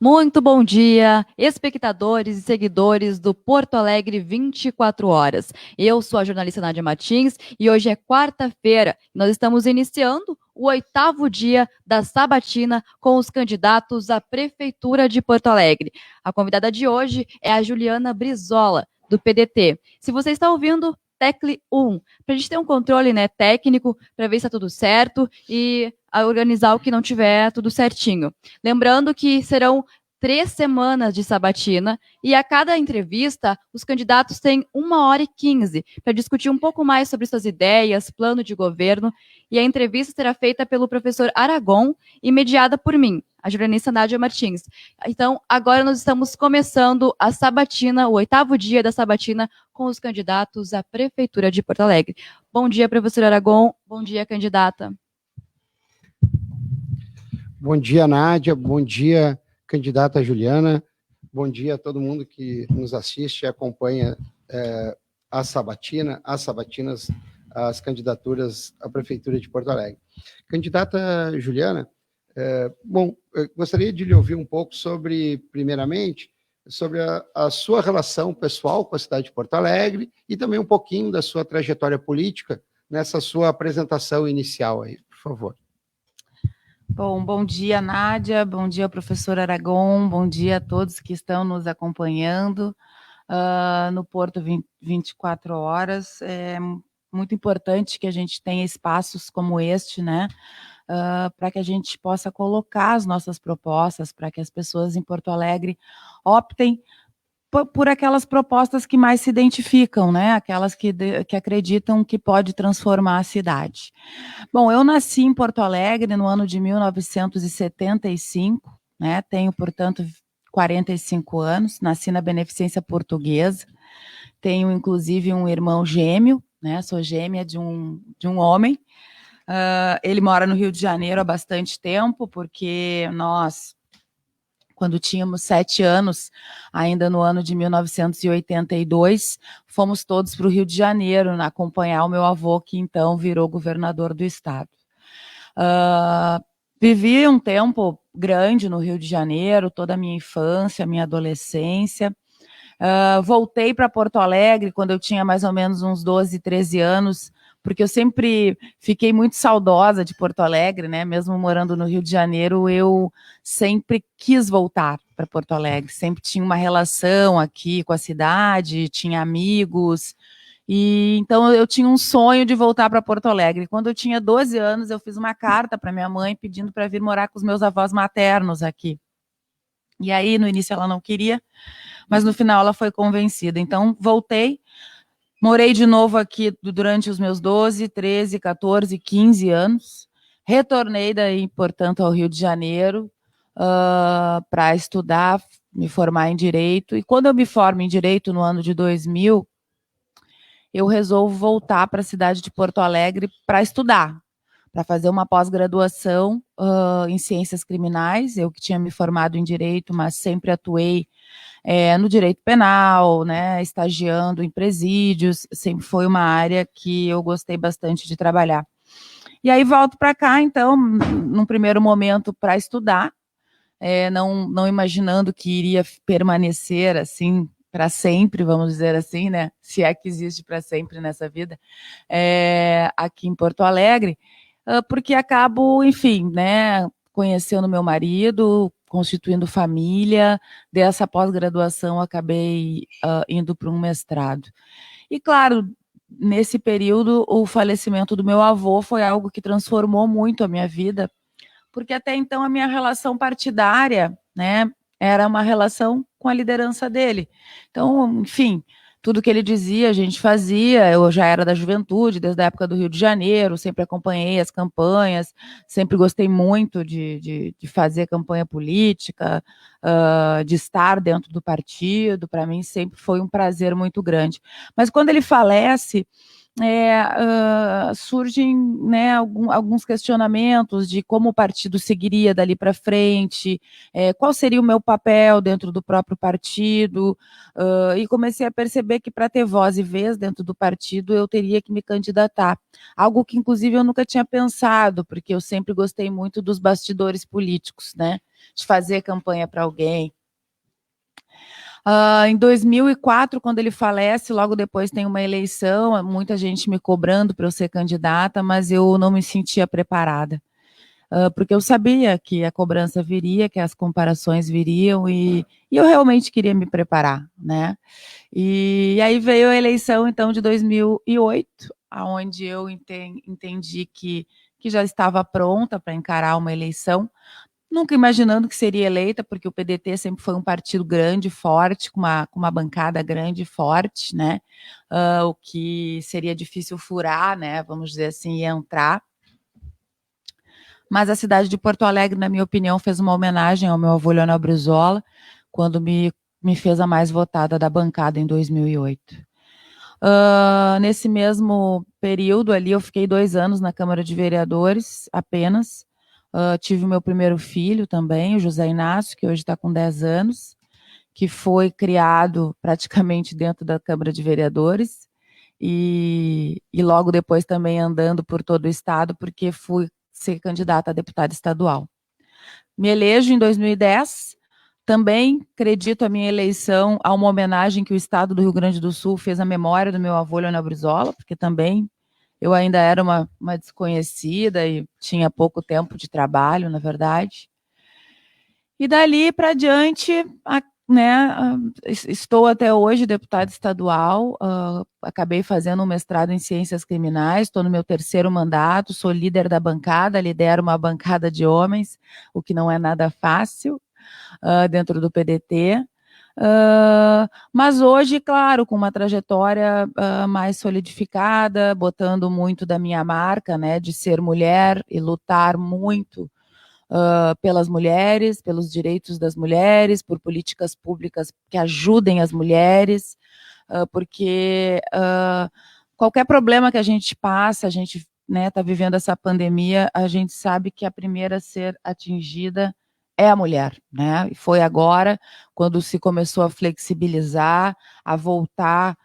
Muito bom dia, espectadores e seguidores do Porto Alegre 24 horas. Eu sou a jornalista Nádia Martins e hoje é quarta-feira. Nós estamos iniciando o 8º dia da sabatina com os candidatos à Prefeitura de Porto Alegre. A convidada de hoje é a Juliana Brizola, do PDT. Se você está ouvindo, tecle 1, para a gente ter um controle, técnico, para ver se está tudo certo e organizar o que não tiver tudo certinho. Lembrando que serão 3 semanas de sabatina e a cada entrevista os candidatos têm 1h15 para discutir um pouco mais sobre suas ideias, plano de governo, e a entrevista será feita pelo professor Aragon e mediada por mim, a jornalista Nádia Martins. Então, agora nós estamos começando a sabatina, o 8º dia da sabatina, com os candidatos à Prefeitura de Porto Alegre. Bom dia, professor Aragon. Bom dia, candidata. Bom dia, Nádia. Bom dia, candidata Juliana. Bom dia a todo mundo que nos assiste e acompanha a sabatina, as sabatinas, as candidaturas à Prefeitura de Porto Alegre. Candidata Juliana, eu gostaria de lhe ouvir um pouco primeiramente, sobre a sua relação pessoal com a cidade de Porto Alegre e também um pouquinho da sua trajetória política nessa sua apresentação inicial aí, por favor. Bom dia, Nádia, bom dia, professor Aragon, bom dia a todos que estão nos acompanhando no Porto 24 horas. É muito importante que a gente tenha espaços como este, para que a gente possa colocar as nossas propostas, para que as pessoas em Porto Alegre optem por aquelas propostas que mais se identificam, aquelas que acreditam que pode transformar a cidade. Bom, eu nasci em Porto Alegre no ano de 1975, tenho, portanto, 45 anos, nasci na Beneficência Portuguesa, tenho, inclusive, um irmão gêmeo, sou gêmea de um homem, ele mora no Rio de Janeiro há bastante tempo, porque nós, quando tínhamos 7 anos, ainda no ano de 1982, fomos todos para o Rio de Janeiro acompanhar o meu avô, que então virou governador do estado. Vivi um tempo grande no Rio de Janeiro, toda a minha infância, minha adolescência. Voltei para Porto Alegre quando eu tinha mais ou menos uns 12, 13 anos, porque eu sempre fiquei muito saudosa de Porto Alegre, mesmo morando no Rio de Janeiro, eu sempre quis voltar para Porto Alegre, sempre tinha uma relação aqui com a cidade, tinha amigos, e então eu tinha um sonho de voltar para Porto Alegre. Quando eu tinha 12 anos, eu fiz uma carta para minha mãe pedindo para vir morar com os meus avós maternos aqui. E aí, no início, ela não queria, mas no final ela foi convencida. Então, voltei, morei de novo aqui durante os meus 12, 13, 14, 15 anos. Retornei daí, portanto, ao Rio de Janeiro para estudar, me formar em Direito. E quando eu me formo em Direito, no ano de 2000, eu resolvo voltar para a cidade de Porto Alegre para estudar, para fazer uma pós-graduação em Ciências Criminais. Eu que tinha me formado em Direito, mas sempre atuei no direito penal, estagiando em presídios, sempre foi uma área que eu gostei bastante de trabalhar. E aí volto para cá, então, num primeiro momento para estudar, não imaginando que iria permanecer assim para sempre, vamos dizer assim, se é que existe para sempre nessa vida, aqui em Porto Alegre, porque acabo, enfim, conhecendo meu marido, constituindo família. Dessa pós-graduação acabei indo para um mestrado. E claro, nesse período, o falecimento do meu avô foi algo que transformou muito a minha vida, porque até então a minha relação partidária, era uma relação com a liderança dele. Então, enfim, tudo que ele dizia, a gente fazia. Eu já era da juventude, desde a época do Rio de Janeiro, sempre acompanhei as campanhas, sempre gostei muito de fazer campanha política, de estar dentro do partido. Para mim sempre foi um prazer muito grande. Mas quando ele falece, surgem, né, alguns questionamentos de como o partido seguiria dali para frente, qual seria o meu papel dentro do próprio partido, e comecei a perceber que para ter voz e vez dentro do partido eu teria que me candidatar, algo que inclusive eu nunca tinha pensado, porque eu sempre gostei muito dos bastidores políticos, né, de fazer campanha para alguém. Em 2004, quando ele falece, logo depois tem uma eleição, muita gente me cobrando para eu ser candidata, mas eu não me sentia preparada, porque eu sabia que a cobrança viria, que as comparações viriam, e eu realmente queria me preparar, né? E aí veio a eleição, então, de 2008, onde eu entendi que já estava pronta para encarar uma eleição, nunca imaginando que seria eleita, porque o PDT sempre foi um partido grande, forte, com uma bancada grande e forte, né? O que seria difícil furar, né? Vamos dizer assim, e entrar. Mas a cidade de Porto Alegre, na minha opinião, fez uma homenagem ao meu avô Leonel Brizola, quando me fez a mais votada da bancada em 2008. Nesse mesmo período ali, eu fiquei 2 anos na Câmara de Vereadores, apenas. Tive o meu primeiro filho também, o José Inácio, que hoje está com 10 anos, que foi criado praticamente dentro da Câmara de Vereadores, e logo depois também andando por todo o estado, porque fui ser candidata a deputada estadual. Me elejo em 2010, também acredito a minha eleição a uma homenagem que o estado do Rio Grande do Sul fez à memória do meu avô Leonel Brizola, porque também eu ainda era uma desconhecida e tinha pouco tempo de trabalho, na verdade. E dali para diante, né, estou até hoje deputada estadual, acabei fazendo um mestrado em ciências criminais, estou no meu 3º mandato, sou líder da bancada, lidero uma bancada de homens, o que não é nada fácil, dentro do PDT. Mas hoje, claro, com uma trajetória mais solidificada, botando muito da minha marca, né, de ser mulher e lutar muito pelas mulheres, pelos direitos das mulheres, por políticas públicas que ajudem as mulheres, porque qualquer problema que a gente passa, a gente está vivendo essa pandemia, a gente sabe que a primeira a ser atingida é a mulher, né? E foi agora, quando se começou a flexibilizar, a voltar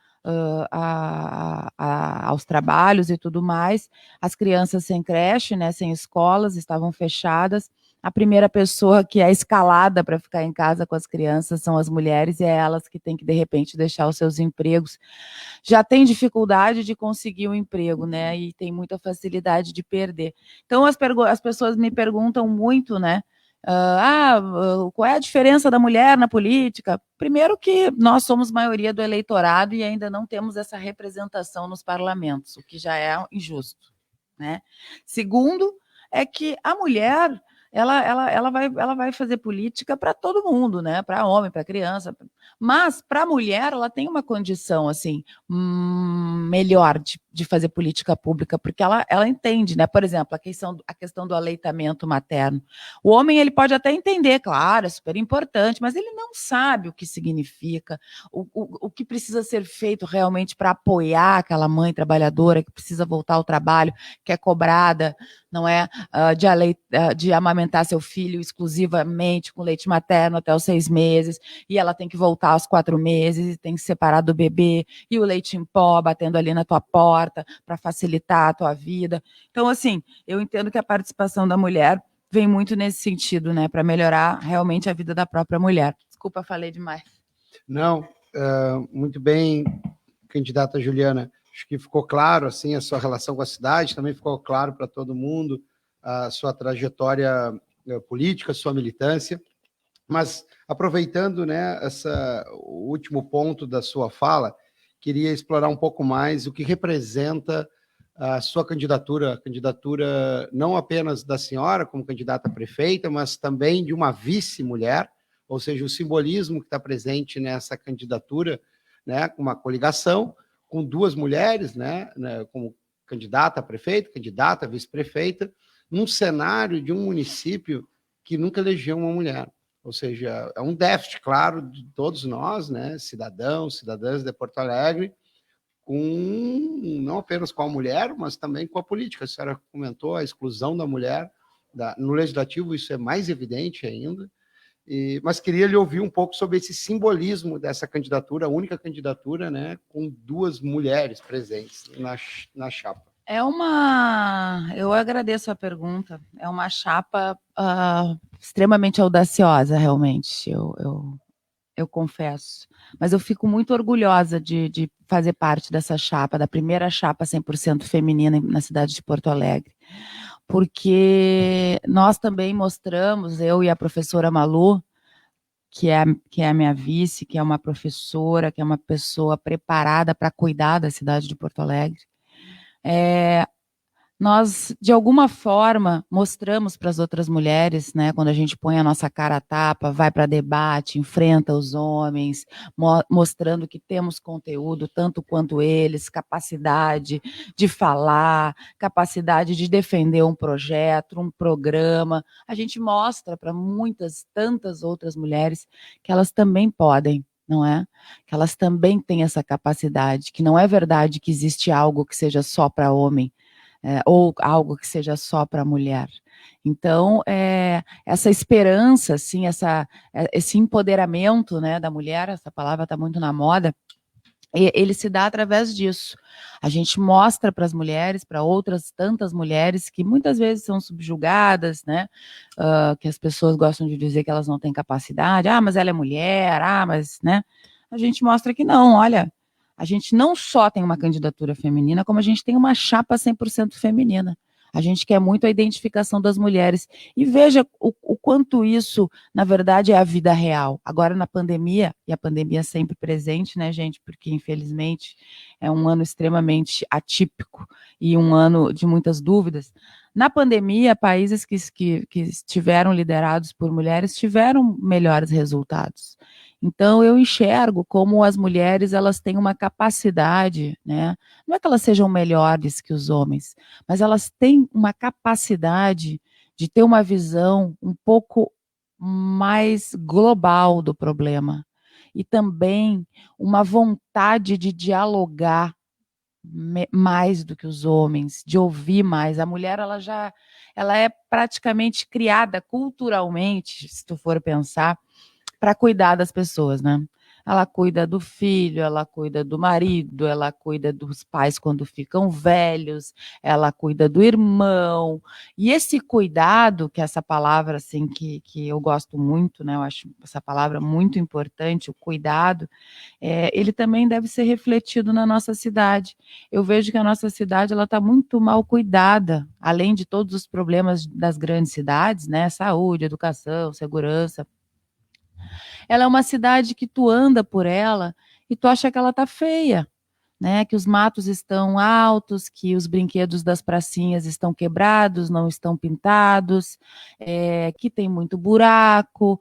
aos trabalhos e tudo mais, as crianças sem creche, né, sem escolas, estavam fechadas. A primeira pessoa que é escalada para ficar em casa com as crianças são as mulheres, e é elas que têm que, de repente, deixar os seus empregos. Já tem dificuldade de conseguir um emprego, né? E tem muita facilidade de perder. Então, as pessoas me perguntam muito, né? Qual é a diferença da mulher na política? Primeiro que nós somos maioria do eleitorado e ainda não temos essa representação nos parlamentos, o que já é injusto, né? Segundo, é que a mulher ela vai fazer política para todo mundo, né? Para homem, para criança, mas para a mulher ela tem uma condição assim melhor de fazer política pública, porque ela entende, né? Por exemplo, a questão do aleitamento materno. O homem ele pode até entender, claro, é super importante, mas ele não sabe o que significa, o que precisa ser feito realmente para apoiar aquela mãe trabalhadora que precisa voltar ao trabalho, que é cobrada, não é, de amamentar seu filho exclusivamente com leite materno até os 6 meses, e ela tem que voltar aos 4 meses, e tem que separar do bebê, e o leite em pó batendo ali na tua porta para facilitar a tua vida. Então, assim, eu entendo que a participação da mulher vem muito nesse sentido, né, para melhorar realmente a vida da própria mulher. Desculpa, falei demais. Não, muito bem, candidata Juliana. Acho que ficou claro assim a sua relação com a cidade, também ficou claro para todo mundo a sua trajetória política, sua militância. Mas aproveitando, né, o último ponto da sua fala, queria explorar um pouco mais o que representa a sua candidatura, a candidatura não apenas da senhora como candidata a prefeita, mas também de uma vice-mulher, ou seja, o simbolismo que está presente nessa candidatura, né, uma coligação com 2 mulheres, né, como candidata a prefeita, candidata a vice-prefeita, num cenário de um município que nunca elegeu uma mulher. Ou seja, é um déficit, claro, de todos nós, né, cidadãos, cidadãs de Porto Alegre, não apenas com a mulher, mas também com a política. A senhora comentou a exclusão da mulher no legislativo, isso é mais evidente ainda. Mas queria lhe ouvir um pouco sobre esse simbolismo dessa candidatura, a única candidatura, né, com 2 mulheres presentes na chapa. Eu agradeço a pergunta. É uma chapa extremamente audaciosa, realmente. Eu confesso. Mas eu fico muito orgulhosa de fazer parte dessa chapa, da primeira chapa 100% feminina na cidade de Porto Alegre. Porque nós também mostramos, eu e a professora Malu, que é a minha vice, que é uma professora, que é uma pessoa preparada para cuidar da cidade de Porto Alegre, nós, de alguma forma, mostramos para as outras mulheres, né, quando a gente põe a nossa cara a tapa, vai para debate, enfrenta os homens, mostrando que temos conteúdo tanto quanto eles, capacidade de falar, capacidade de defender um projeto, um programa. A gente mostra para tantas outras mulheres que elas também podem, não é? Que elas também têm essa capacidade, que não é verdade que existe algo que seja só para homem, ou algo que seja só para a mulher. Então, essa esperança, assim, esse empoderamento, né, da mulher, essa palavra está muito na moda, ele se dá através disso. A gente mostra para as mulheres, para outras tantas mulheres que muitas vezes são subjugadas, né? Que as pessoas gostam de dizer que elas não têm capacidade. Mas ela é mulher, mas, né? A gente mostra que não, olha, a gente não só tem uma candidatura feminina, como a gente tem uma chapa 100% feminina. A gente quer muito a identificação das mulheres. E veja o quanto isso, na verdade, é a vida real. Agora, na pandemia, e a pandemia sempre presente, né, gente? Porque, infelizmente, é um ano extremamente atípico e um ano de muitas dúvidas. Na pandemia, países que estiveram liderados por mulheres tiveram melhores resultados. Então, eu enxergo como as mulheres, elas têm uma capacidade, né? Não é que elas sejam melhores que os homens, mas elas têm uma capacidade de ter uma visão um pouco mais global do problema. E também uma vontade de dialogar mais do que os homens, de ouvir mais. A mulher, ela é praticamente criada culturalmente, se tu for pensar, para cuidar das pessoas, né? Ela cuida do filho, ela cuida do marido, ela cuida dos pais quando ficam velhos, ela cuida do irmão. E esse cuidado, que é essa palavra assim que eu gosto muito, né? Eu acho essa palavra muito importante, o cuidado, ele também deve ser refletido na nossa cidade. Eu vejo que a nossa cidade ela está muito mal cuidada, além de todos os problemas das grandes cidades, né? Saúde, educação, segurança. Ela é uma cidade que tu anda por ela e tu acha que ela tá feia, né? Que os matos estão altos, que os brinquedos das pracinhas estão quebrados, não estão pintados, que tem muito buraco.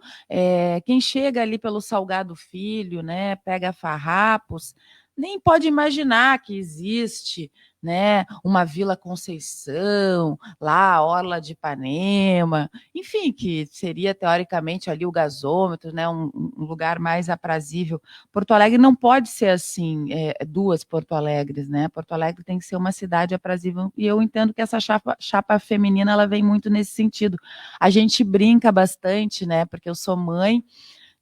Quem chega ali pelo Salgado Filho, né? Pega farrapos, nem pode imaginar que existe, né, uma Vila Conceição, lá a Orla de Ipanema, enfim, que seria teoricamente ali o gasômetro, né, um lugar mais aprazível. Porto Alegre não pode ser assim, 2 Porto Alegres, né? Porto Alegre tem que ser uma cidade aprazível, e eu entendo que essa chapa feminina, ela vem muito nesse sentido. A gente brinca bastante, né, porque eu sou mãe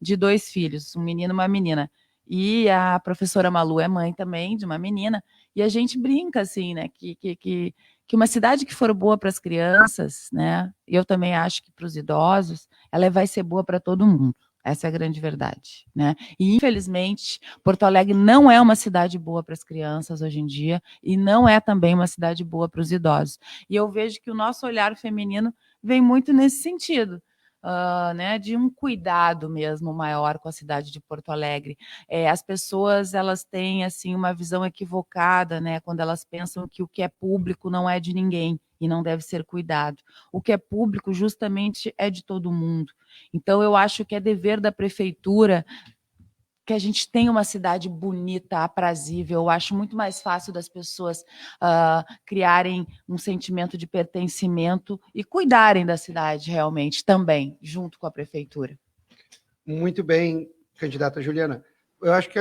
de 2 filhos, um menino e uma menina, e a professora Malu é mãe também de uma menina, e a gente brinca assim, né, que uma cidade que for boa para as crianças, né, eu também acho que para os idosos, ela vai ser boa para todo mundo. Essa é a grande verdade, né? E infelizmente, Porto Alegre não é uma cidade boa para as crianças hoje em dia e não é também uma cidade boa para os idosos. E eu vejo que o nosso olhar feminino vem muito nesse sentido. Né, de um cuidado mesmo maior com a cidade de Porto Alegre. As pessoas, elas têm assim uma visão equivocada, né, quando elas pensam que o que é público não é de ninguém e não deve ser cuidado. O que é público justamente é de todo mundo. Então eu acho que é dever da prefeitura que a gente tenha uma cidade bonita, aprazível. Eu acho muito mais fácil das pessoas criarem um sentimento de pertencimento e cuidarem da cidade realmente também, junto com a prefeitura. Muito bem, candidata Juliana. Eu acho que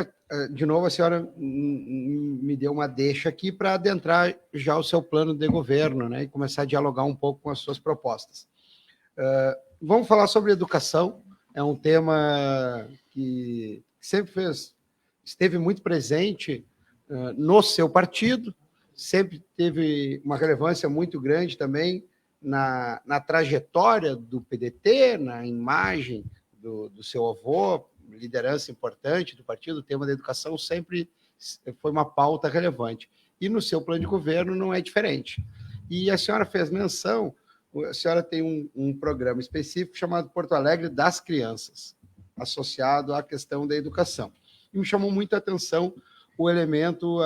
de novo, a senhora me deu uma deixa aqui para adentrar já o seu plano de governo, né, e começar a dialogar um pouco com as suas propostas. Vamos falar sobre educação, é um tema que sempre esteve muito presente no seu partido, sempre teve uma relevância muito grande também na trajetória do PDT, na imagem do seu avô, liderança importante do partido. O tema da educação sempre foi uma pauta relevante. E no seu plano de governo não é diferente. E a senhora fez menção, a senhora tem um programa específico chamado Porto Alegre das Crianças, associado à questão da educação. E me chamou muito a atenção o elemento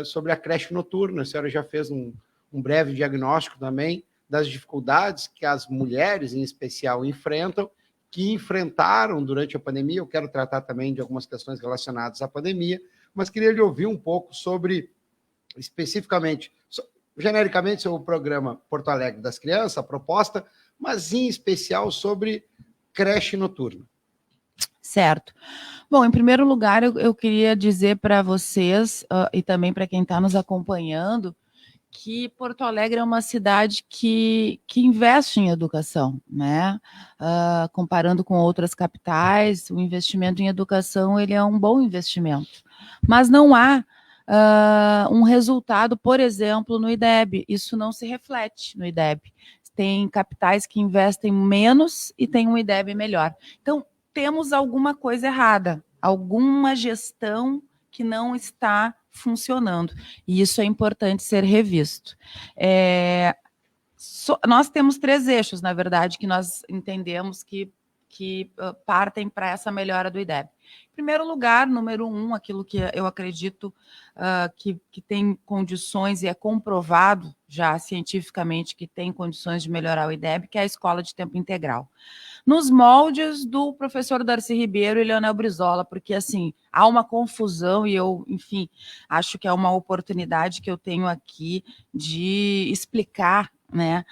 sobre a creche noturna. A senhora já fez um breve diagnóstico também das dificuldades que as mulheres, em especial, enfrentam, que enfrentaram durante a pandemia. Eu quero tratar também de algumas questões relacionadas à pandemia, mas queria lhe ouvir um pouco sobre, especificamente, genericamente, sobre o programa Porto Alegre das Crianças, a proposta, mas em especial sobre creche noturna. Certo. Bom, em primeiro lugar, eu queria dizer para vocês e também para quem está nos acompanhando que Porto Alegre é uma cidade que investe em educação, né? Comparando com outras capitais, o investimento em educação ele é um bom investimento, mas não há um resultado, por exemplo, no IDEB. Isso não se reflete no IDEB. Tem capitais que investem menos e tem um IDEB melhor. Então, temos alguma coisa errada, alguma gestão que não está funcionando. E isso é importante ser revisto. Nós temos 3 eixos, na verdade, que nós entendemos que partem para essa melhora do IDEB. Em primeiro lugar, número 1, aquilo que eu acredito que tem condições, e é comprovado já cientificamente que tem condições de melhorar o IDEB, que é a escola de tempo integral. Nos moldes do professor Darcy Ribeiro e Leonel Brizola, porque, assim, há uma confusão e eu, enfim, acho que é uma oportunidade que eu tenho aqui de explicar, né,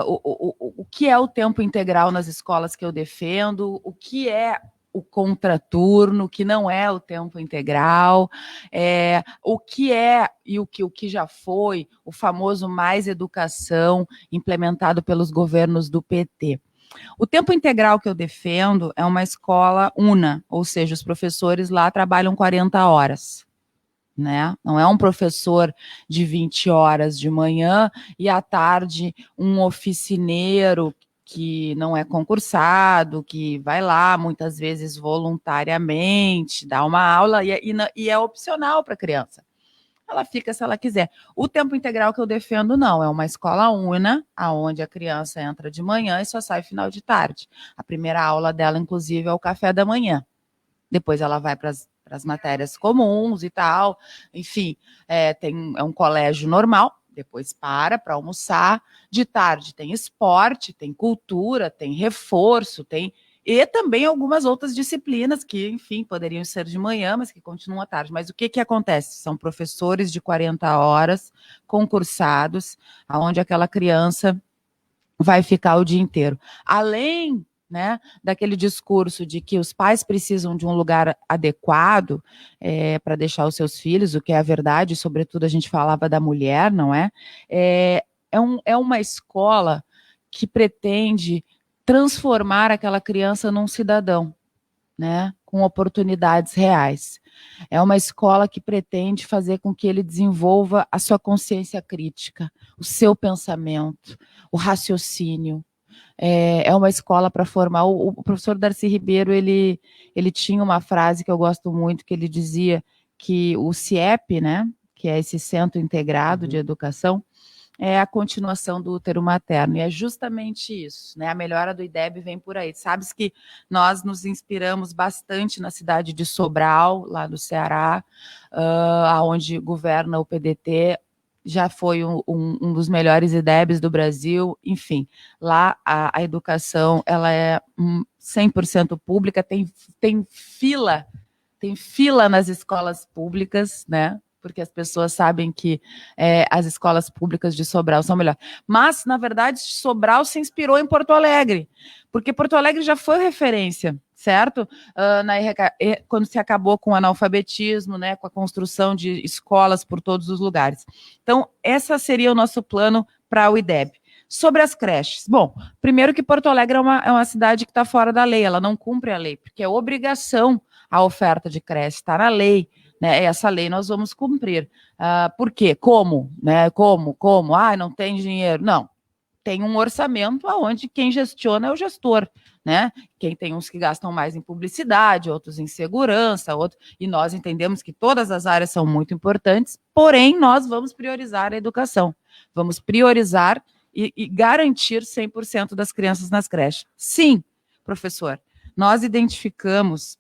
o que é o tempo integral nas escolas que eu defendo, o que é o contraturno, o que não é o tempo integral, o que é e o que já foi o famoso Mais Educação implementado pelos governos do PT. O tempo integral que eu defendo é uma escola una, ou seja, os professores lá trabalham 40 horas. Né? Não é um professor de 20 horas de manhã e à tarde um oficineiro que não é concursado, que vai lá muitas vezes voluntariamente, dá uma aula e é opcional para a criança. Ela fica se ela quiser. O tempo integral que eu defendo não, é uma escola una, onde a criança entra de manhã e só sai final de tarde. A primeira aula dela, inclusive, é o café da manhã. Depois ela vai para as matérias comuns e tal. Enfim, é um colégio normal, depois para almoçar. De tarde tem esporte, tem cultura, tem reforço, e também algumas outras disciplinas que, enfim, poderiam ser de manhã, mas que continuam à tarde. Mas o que acontece? São professores de 40 horas, concursados, onde aquela criança vai ficar o dia inteiro. Além, né, daquele discurso de que os pais precisam de um lugar adequado para deixar os seus filhos, o que é a verdade, sobretudo a gente falava da mulher, não é? É uma escola que pretende transformar aquela criança num cidadão, né, com oportunidades reais. É uma escola que pretende fazer com que ele desenvolva a sua consciência crítica, o seu pensamento, o raciocínio. É uma escola para formar. O professor Darcy Ribeiro, ele tinha uma frase que eu gosto muito, que ele dizia que o CIEP, né, que é esse Centro Integrado de Educação, é a continuação do útero materno, e é justamente isso, né? A melhora do IDEB vem por aí. Sabes que nós nos inspiramos bastante na cidade de Sobral, lá do Ceará, onde governa o PDT, já foi um dos melhores IDEBs do Brasil. Enfim, lá a educação ela é 100% pública, tem fila nas escolas públicas, né? Porque as pessoas sabem que as escolas públicas de Sobral são melhores. Mas, na verdade, Sobral se inspirou em Porto Alegre, porque Porto Alegre já foi referência. certo? Quando se acabou com o analfabetismo, né, com a construção de escolas por todos os lugares. Então, esse seria o nosso plano para o IDEB. Sobre as creches. Bom, primeiro que Porto Alegre é uma cidade que está fora da lei, ela não cumpre a lei, porque é obrigação a oferta de creche, está na lei, né? Essa lei nós vamos cumprir. Por quê? Como? Né? Como? Não tem dinheiro. Não. Tem um orçamento onde quem gestiona é o gestor, né? Quem tem uns que gastam mais em publicidade, outros em segurança, e nós entendemos que todas as áreas são muito importantes, porém nós vamos priorizar a educação, vamos priorizar e garantir 100% das crianças nas creches. Sim, professor, nós identificamos,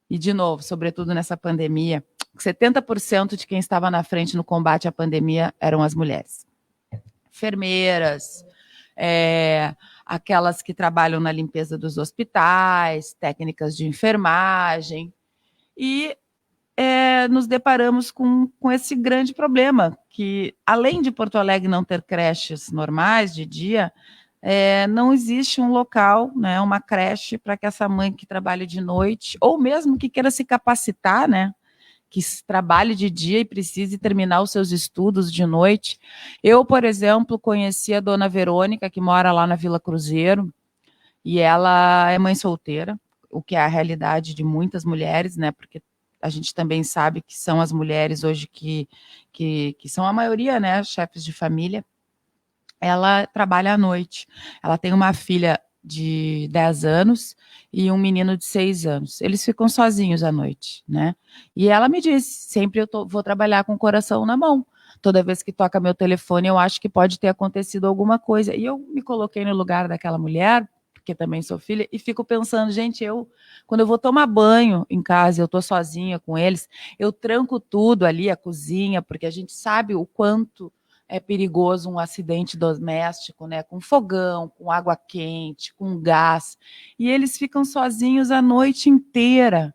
e de novo, sobretudo nessa pandemia, 70% de quem estava na frente no combate à pandemia eram as mulheres. Enfermeiras, aquelas que trabalham na limpeza dos hospitais, técnicas de enfermagem, e nos deparamos com esse grande problema, que além de Porto Alegre não ter creches normais de dia, não existe um local, né, uma creche para que essa mãe que trabalha de noite, ou mesmo que queira se capacitar, né, que trabalhe de dia e precise terminar os seus estudos de noite. Eu, por exemplo, conheci a dona Verônica, que mora lá na Vila Cruzeiro, e ela é mãe solteira, o que é a realidade de muitas mulheres, né, porque a gente também sabe que são as mulheres hoje que são a maioria, né, chefes de família. Ela trabalha à noite. Ela tem uma filha de 10 anos e um menino de 6 anos. Eles ficam sozinhos à noite, né? E ela me disse, sempre vou trabalhar com o coração na mão. Toda vez que toca meu telefone, eu acho que pode ter acontecido alguma coisa. E eu me coloquei no lugar daquela mulher, porque também sou filha, e fico pensando, gente, quando eu vou tomar banho em casa, eu tô sozinha com eles, eu tranco tudo ali, a cozinha, porque a gente sabe o quanto é perigoso um acidente doméstico, né, com fogão, com água quente, com gás, e eles ficam sozinhos a noite inteira.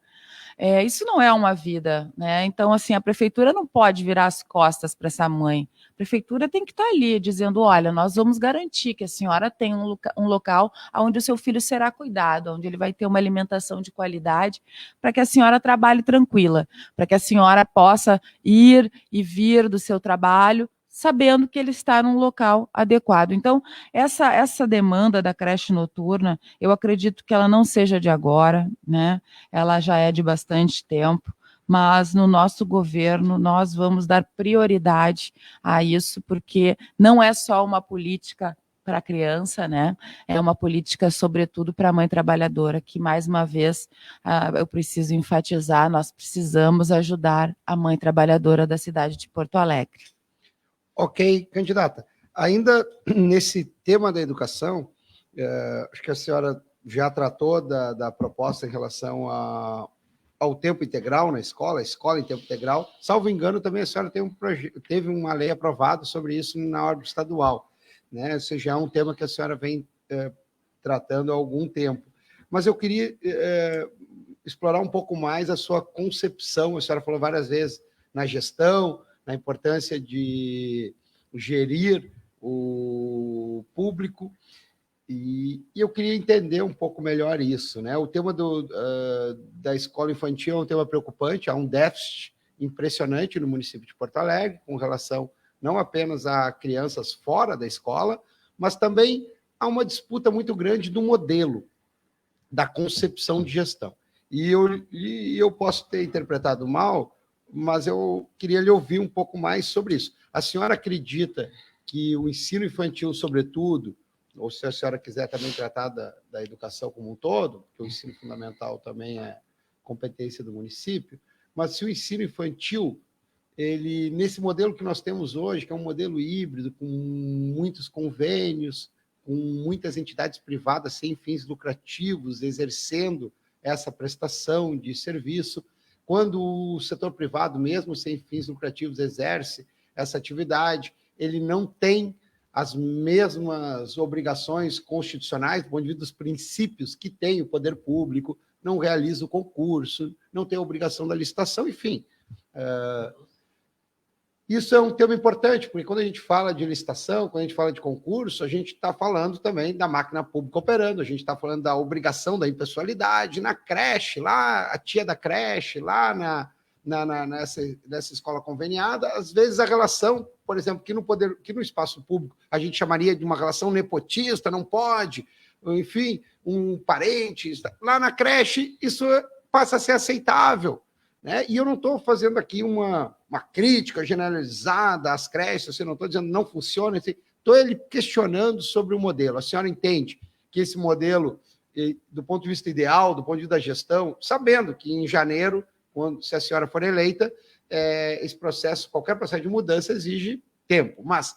Isso não é uma vida, né? Então, assim, a prefeitura não pode virar as costas para essa mãe. A prefeitura tem que estar ali dizendo, olha, nós vamos garantir que a senhora tem um local onde o seu filho será cuidado, onde ele vai ter uma alimentação de qualidade, para que a senhora trabalhe tranquila, para que a senhora possa ir e vir do seu trabalho sabendo que ele está num local adequado. Então, essa demanda da creche noturna, eu acredito que ela não seja de agora, né? Ela já é de bastante tempo, mas no nosso governo nós vamos dar prioridade a isso, porque não é só uma política para a criança, né? É uma política, sobretudo, para a mãe trabalhadora, que, mais uma vez, eu preciso enfatizar, nós precisamos ajudar a mãe trabalhadora da cidade de Porto Alegre. Ok, candidata. Ainda nesse tema da educação, acho que a senhora já tratou da proposta em relação ao tempo integral na escola, a escola em tempo integral. Salvo engano, também a senhora teve uma lei aprovada sobre isso na ordem estadual, né? Ou seja, é um tema que a senhora vem tratando há algum tempo. Mas eu queria explorar um pouco mais a sua concepção. A senhora falou várias vezes na gestão, na importância de gerir o público, e eu queria entender um pouco melhor isso, né? O tema da escola infantil é um tema preocupante, há um déficit impressionante no município de Porto Alegre, com relação não apenas a crianças fora da escola, mas também há uma disputa muito grande do modelo, da concepção de gestão. E eu posso ter interpretado mal, mas eu queria lhe ouvir um pouco mais sobre isso. A senhora acredita que o ensino infantil, sobretudo, ou se a senhora quiser também tratar da educação como um todo, porque o ensino fundamental também é competência do município, mas se o ensino infantil, ele, nesse modelo que nós temos hoje, que é um modelo híbrido, com muitos convênios, com muitas entidades privadas sem fins lucrativos exercendo essa prestação de serviço, quando o setor privado, mesmo sem fins lucrativos, exerce essa atividade, ele não tem as mesmas obrigações constitucionais, do ponto de vista dos princípios que tem o poder público, não realiza o concurso, não tem a obrigação da licitação, enfim. Isso é um tema importante, porque quando a gente fala de licitação, quando a gente fala de concurso, a gente está falando também da máquina pública operando, a gente está falando da obrigação da impessoalidade na creche, lá, a tia da creche, lá nessa escola conveniada. Às vezes a relação, por exemplo, que no espaço público a gente chamaria de uma relação nepotista, não pode, enfim, um parente, lá na creche isso passa a ser aceitável. Né? E eu não estou fazendo aqui uma crítica generalizada às creches, assim, não estou dizendo que não funciona, estou questionando sobre o modelo. A senhora entende que esse modelo, do ponto de vista ideal, do ponto de vista da gestão, sabendo que em janeiro, se a senhora for eleita, esse processo, qualquer processo de mudança exige tempo, mas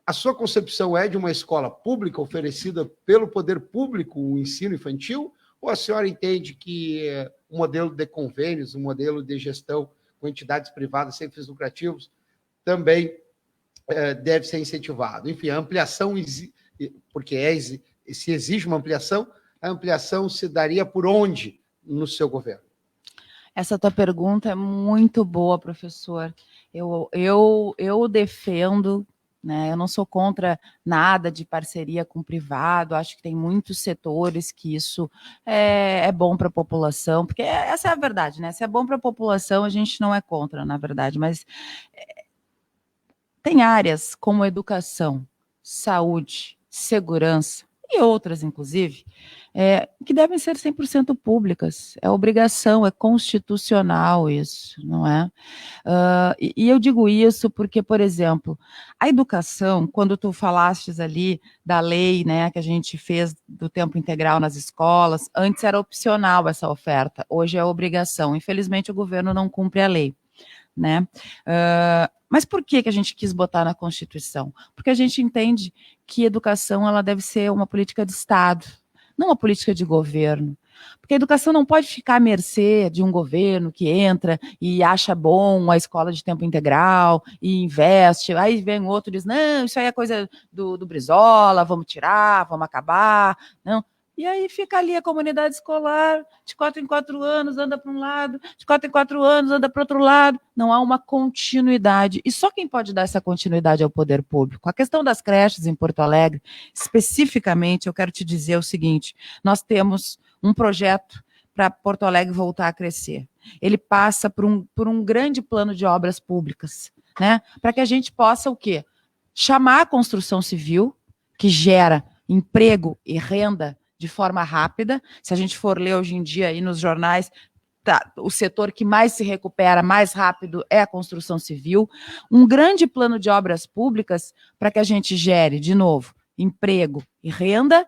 a sua concepção é de uma escola pública oferecida pelo poder público, o ensino infantil, ou a senhora entende que o modelo de convênios, o modelo de gestão com entidades privadas sem fins lucrativos também deve ser incentivado? Enfim, a ampliação, porque se exige uma ampliação, a ampliação se daria por onde no seu governo? Essa tua pergunta é muito boa, professor. Eu defendo, né? Eu não sou contra nada de parceria com o privado, acho que tem muitos setores que isso é bom para a população, porque essa é a verdade, né? Se é bom para a população, a gente não é contra, na verdade, mas tem áreas como educação, saúde, segurança e outras, inclusive, que devem ser 100% públicas. É obrigação, é constitucional isso, não é? E eu digo isso porque, por exemplo, a educação, quando tu falastes ali da lei, né, que a gente fez do tempo integral nas escolas, antes era opcional essa oferta, hoje é obrigação. Infelizmente, o governo não cumpre a lei, né? Mas por que a gente quis botar na Constituição? Porque a gente entende que educação ela deve ser uma política de Estado, não uma política de governo. Porque a educação não pode ficar à mercê de um governo que entra e acha bom a escola de tempo integral e investe. Aí vem outro e diz, não, isso aí é coisa do Brizola, vamos tirar, vamos acabar. Não. E aí fica ali a comunidade escolar, de 4 em 4 anos anda para um lado, de 4 em 4 anos anda para o outro lado. Não há uma continuidade. E só quem pode dar essa continuidade é o poder público. A questão das creches em Porto Alegre, especificamente, eu quero te dizer o seguinte, nós temos um projeto para Porto Alegre voltar a crescer. Ele passa por um grande plano de obras públicas, né? Para que a gente possa o quê? Chamar a construção civil, que gera emprego e renda de forma rápida. Se a gente for ler hoje em dia aí nos jornais, o setor que mais se recupera mais rápido é a construção civil. Um grande plano de obras públicas para que a gente gere, de novo, emprego e renda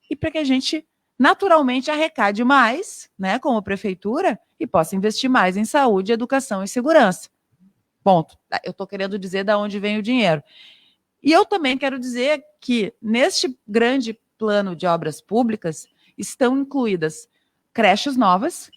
e para que a gente naturalmente arrecade mais, né, como prefeitura, e possa investir mais em saúde, educação e segurança. Ponto. Eu estou querendo dizer de onde vem o dinheiro. E eu também quero dizer que neste grande plano de obras públicas estão incluídas creches novas,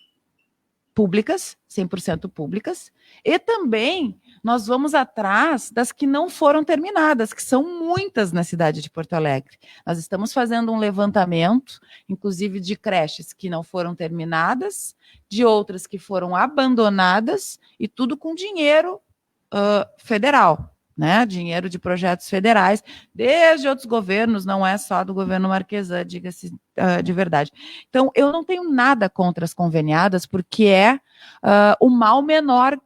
públicas, 100% públicas, e também nós vamos atrás das que não foram terminadas, que são muitas na cidade de Porto Alegre. Nós estamos fazendo um levantamento, inclusive de creches que não foram terminadas, de outras que foram abandonadas, e tudo com dinheiro federal, né? Dinheiro de projetos federais, desde outros governos, não é só do governo Marquesan, diga-se de verdade. Então, eu não tenho nada contra as conveniadas, porque é o mal menor,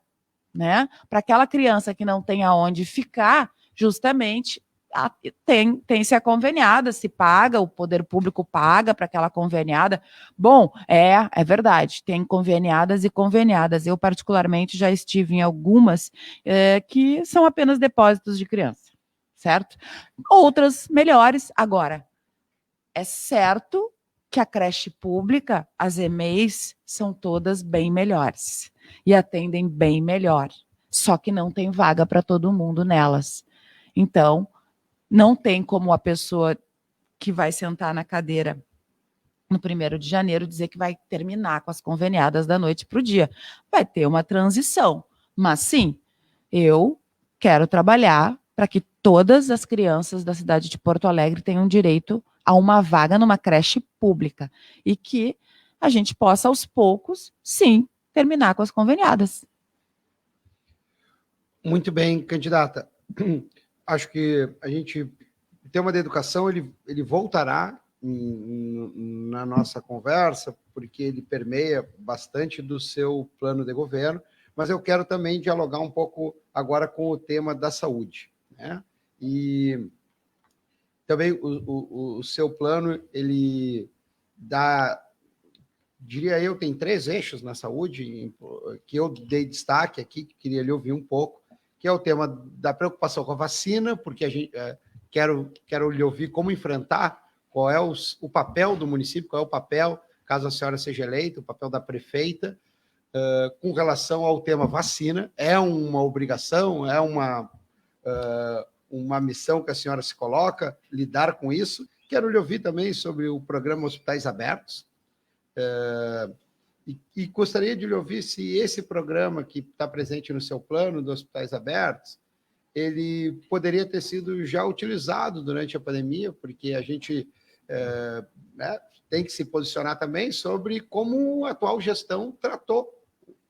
né? Para aquela criança que não tem aonde ficar, justamente tem-se a conveniada, se paga, o poder público paga para aquela conveniada. Bom, é verdade, tem conveniadas e conveniadas. Eu, particularmente, já estive em algumas que são apenas depósitos de criança, certo? Outras melhores. Agora, é certo que a creche pública, as EMEIs, são todas bem melhores e atendem bem melhor, só que não tem vaga para todo mundo nelas. Então, não tem como a pessoa que vai sentar na cadeira no 1º de janeiro dizer que vai terminar com as conveniadas da noite para o dia. Vai ter uma transição, mas sim, eu quero trabalhar para que todas as crianças da cidade de Porto Alegre tenham direito a uma vaga numa creche pública e que a gente possa, aos poucos, sim, terminar com as conveniadas. Muito bem, candidata. Acho que a gente, o tema da educação, ele voltará na nossa conversa, porque ele permeia bastante do seu plano de governo, mas eu quero também dialogar um pouco agora com o tema da saúde, né? E também o seu plano, ele dá, diria eu, tem 3 eixos na saúde, que eu dei destaque aqui, que queria lhe ouvir um pouco, que é o tema da preocupação com a vacina, porque a gente quero lhe ouvir como enfrentar, qual é o papel do município, qual é o papel, caso a senhora seja eleita, o papel da prefeita, com relação ao tema vacina. É uma obrigação, é uma missão que a senhora se coloca, lidar com isso. Quero lhe ouvir também sobre o programa Hospitais Abertos, e gostaria de lhe ouvir se esse programa que está presente no seu plano dos Hospitais Abertos, ele poderia ter sido já utilizado durante a pandemia, porque a gente tem que se posicionar também sobre como a atual gestão tratou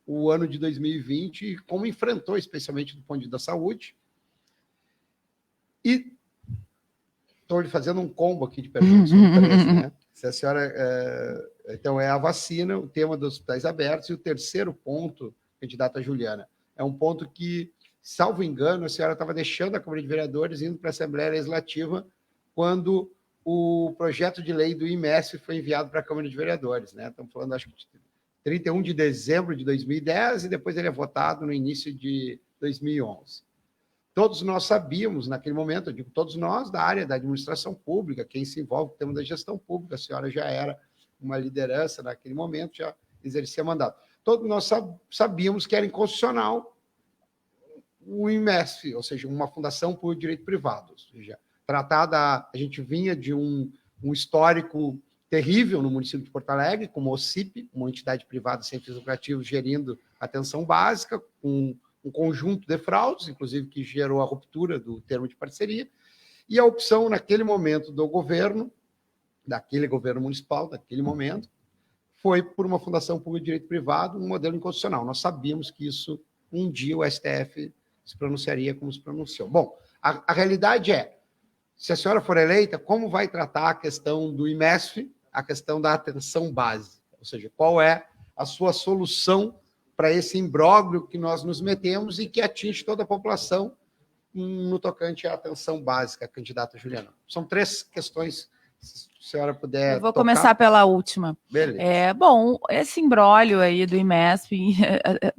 o ano de 2020 e como enfrentou, especialmente do ponto de vista da saúde. E estou lhe fazendo um combo aqui de perguntas, né? Se a senhora... então, é a vacina, o tema dos hospitais abertos, e o terceiro ponto, candidata Juliana, é um ponto que, salvo engano, a senhora estava deixando a Câmara de Vereadores, indo para a Assembleia Legislativa, quando o projeto de lei do IMES foi enviado para a Câmara de Vereadores, né? Estamos falando, acho que, de 31 de dezembro de 2010, e depois ele é votado no início de 2011. Todos nós sabíamos, naquele momento, eu digo todos nós, da área da administração pública, quem se envolve com o tema da gestão pública, a senhora já era uma liderança naquele momento, já exercia mandato. Todos nós sabíamos que era inconstitucional o IMESF, ou seja, uma fundação por direito privado. Ou seja, a gente vinha de um histórico terrível no município de Porto Alegre, como o OCIP, uma entidade privada sem fins lucrativos gerindo atenção básica, com um conjunto de fraudes, inclusive que gerou a ruptura do termo de parceria, e a opção, naquele momento, do governo, daquele governo municipal, daquele momento, foi por uma fundação pública de direito privado, um modelo inconstitucional. Nós sabíamos que isso, um dia, o STF se pronunciaria como se pronunciou. Bom, a realidade é, se a senhora for eleita, como vai tratar a questão do IMESF, a questão da atenção básica? Ou seja, qual é a sua solução para esse imbróglio que nós nos metemos e que atinge toda a população no tocante à atenção básica, candidata Juliana? São 3 questões, se a senhora puder. Eu vou começar pela última. Beleza. Bom, esse imbróglio aí do IMESP,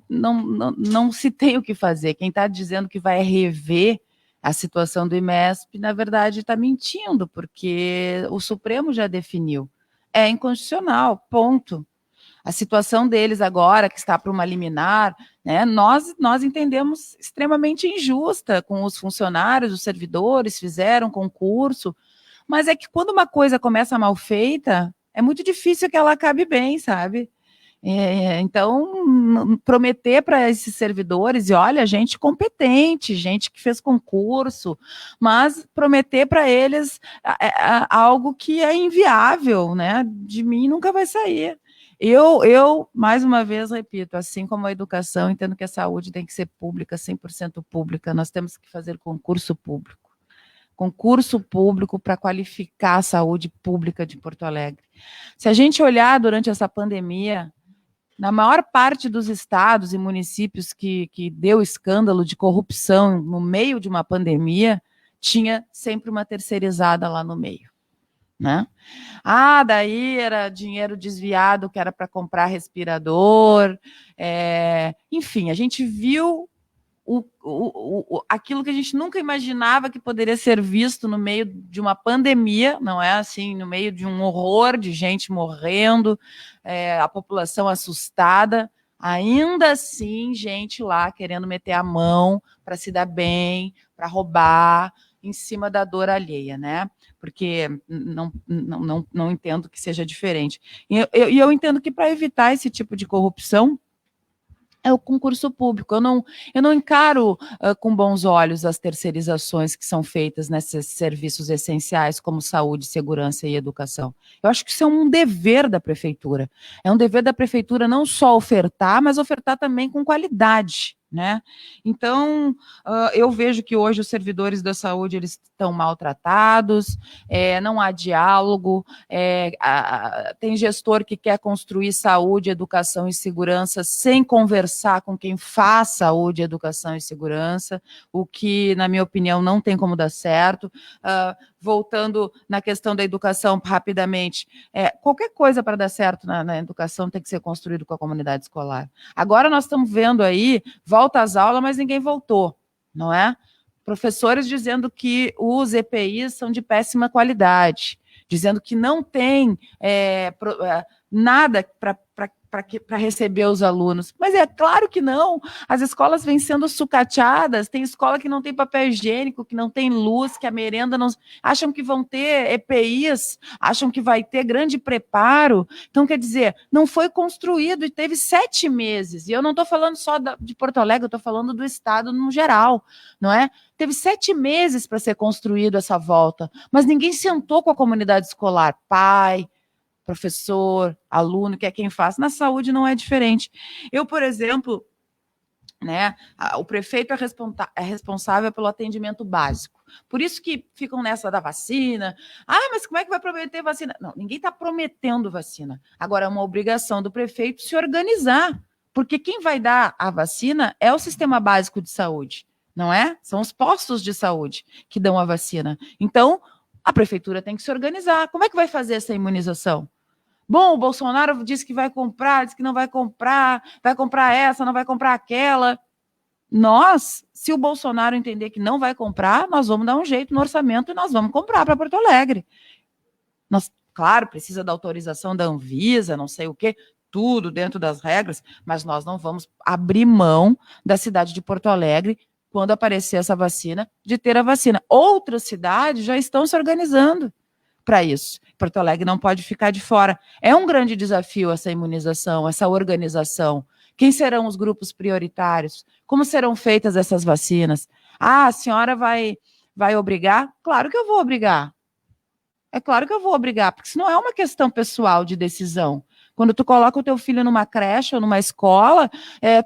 não se tem o que fazer. Quem está dizendo que vai rever a situação do IMESP, na verdade, está mentindo, porque o Supremo já definiu. É inconstitucional, ponto. A situação deles agora, que está para uma liminar, né, nós entendemos extremamente injusta com os funcionários, os servidores, fizeram concurso, mas é que quando uma coisa começa mal feita, é muito difícil que ela acabe bem, sabe? Então, prometer para esses servidores, e olha, gente competente, gente que fez concurso, mas prometer para eles algo que é inviável, né? De mim nunca vai sair. Eu, mais uma vez, repito, assim como a educação, entendo que a saúde tem que ser pública, 100% pública, nós temos que fazer concurso público para qualificar a saúde pública de Porto Alegre. Se a gente olhar durante essa pandemia, na maior parte dos estados e municípios que deu escândalo de corrupção no meio de uma pandemia, tinha sempre uma terceirizada lá no meio. Né? Daí era dinheiro desviado que era para comprar respirador, enfim, a gente viu aquilo que a gente nunca imaginava que poderia ser visto no meio de uma pandemia, não é assim, no meio de um horror de gente morrendo, a população assustada, ainda assim, gente lá querendo meter a mão para se dar bem, para roubar, em cima da dor alheia, né? Porque não entendo que seja diferente. E eu entendo que para evitar esse tipo de corrupção é o concurso público. Eu não encaro com bons olhos as terceirizações que são feitas nesses serviços essenciais como saúde, segurança e educação. Eu acho que isso é um dever da prefeitura. É um dever da prefeitura não só ofertar, mas ofertar também com qualidade. né? Então, eu vejo que hoje os servidores da saúde eles estão maltratados, não há diálogo, tem gestor que quer construir saúde, educação e segurança sem conversar com quem faz saúde, educação e segurança, o que, na minha opinião, não tem como dar certo. Voltando na questão da educação rapidamente, qualquer coisa para dar certo na educação tem que ser construído com a comunidade escolar. Agora nós estamos vendo aí, volta às aulas, mas ninguém voltou, não é? Professores dizendo que os EPIs são de péssima qualidade, dizendo que não tem nada para receber os alunos. Mas é claro que não. As escolas vêm sendo sucateadas, tem escola que não tem papel higiênico, que não tem luz, que a merenda não... Acham que vão ter EPIs, acham que vai ter grande preparo. Então, quer dizer, não foi construído e teve 7 meses. E eu não estou falando só de Porto Alegre, eu estou falando do estado no geral, não é? Teve 7 meses para ser construído essa volta, mas ninguém sentou com a comunidade escolar, pai, professor, aluno, que é quem faz. Na saúde não é diferente. Eu, por exemplo, né, o prefeito é responsável pelo atendimento básico. Por isso que ficam nessa da vacina. Mas como é que vai prometer vacina? Não, ninguém está prometendo vacina. Agora, é uma obrigação do prefeito se organizar, porque quem vai dar a vacina é o sistema básico de saúde, não é? São os postos de saúde que dão a vacina. Então, a prefeitura tem que se organizar. Como é que vai fazer essa imunização? Bom, o Bolsonaro disse que vai comprar, disse que não vai comprar essa, não vai comprar aquela. Nós, se o Bolsonaro entender que não vai comprar, nós vamos dar um jeito no orçamento e nós vamos comprar para Porto Alegre. Claro, precisa da autorização da Anvisa, não sei o quê, tudo dentro das regras, mas nós não vamos abrir mão da cidade de Porto Alegre quando aparecer essa vacina, de ter a vacina. Outras cidades já estão se organizando para isso. Porto Alegre não pode ficar de fora. É um grande desafio essa imunização, essa organização. Quem serão os grupos prioritários? Como serão feitas essas vacinas? A senhora vai obrigar? Claro que eu vou obrigar. É claro que eu vou obrigar, porque isso não é uma questão pessoal de decisão. Quando tu coloca o teu filho numa creche ou numa escola,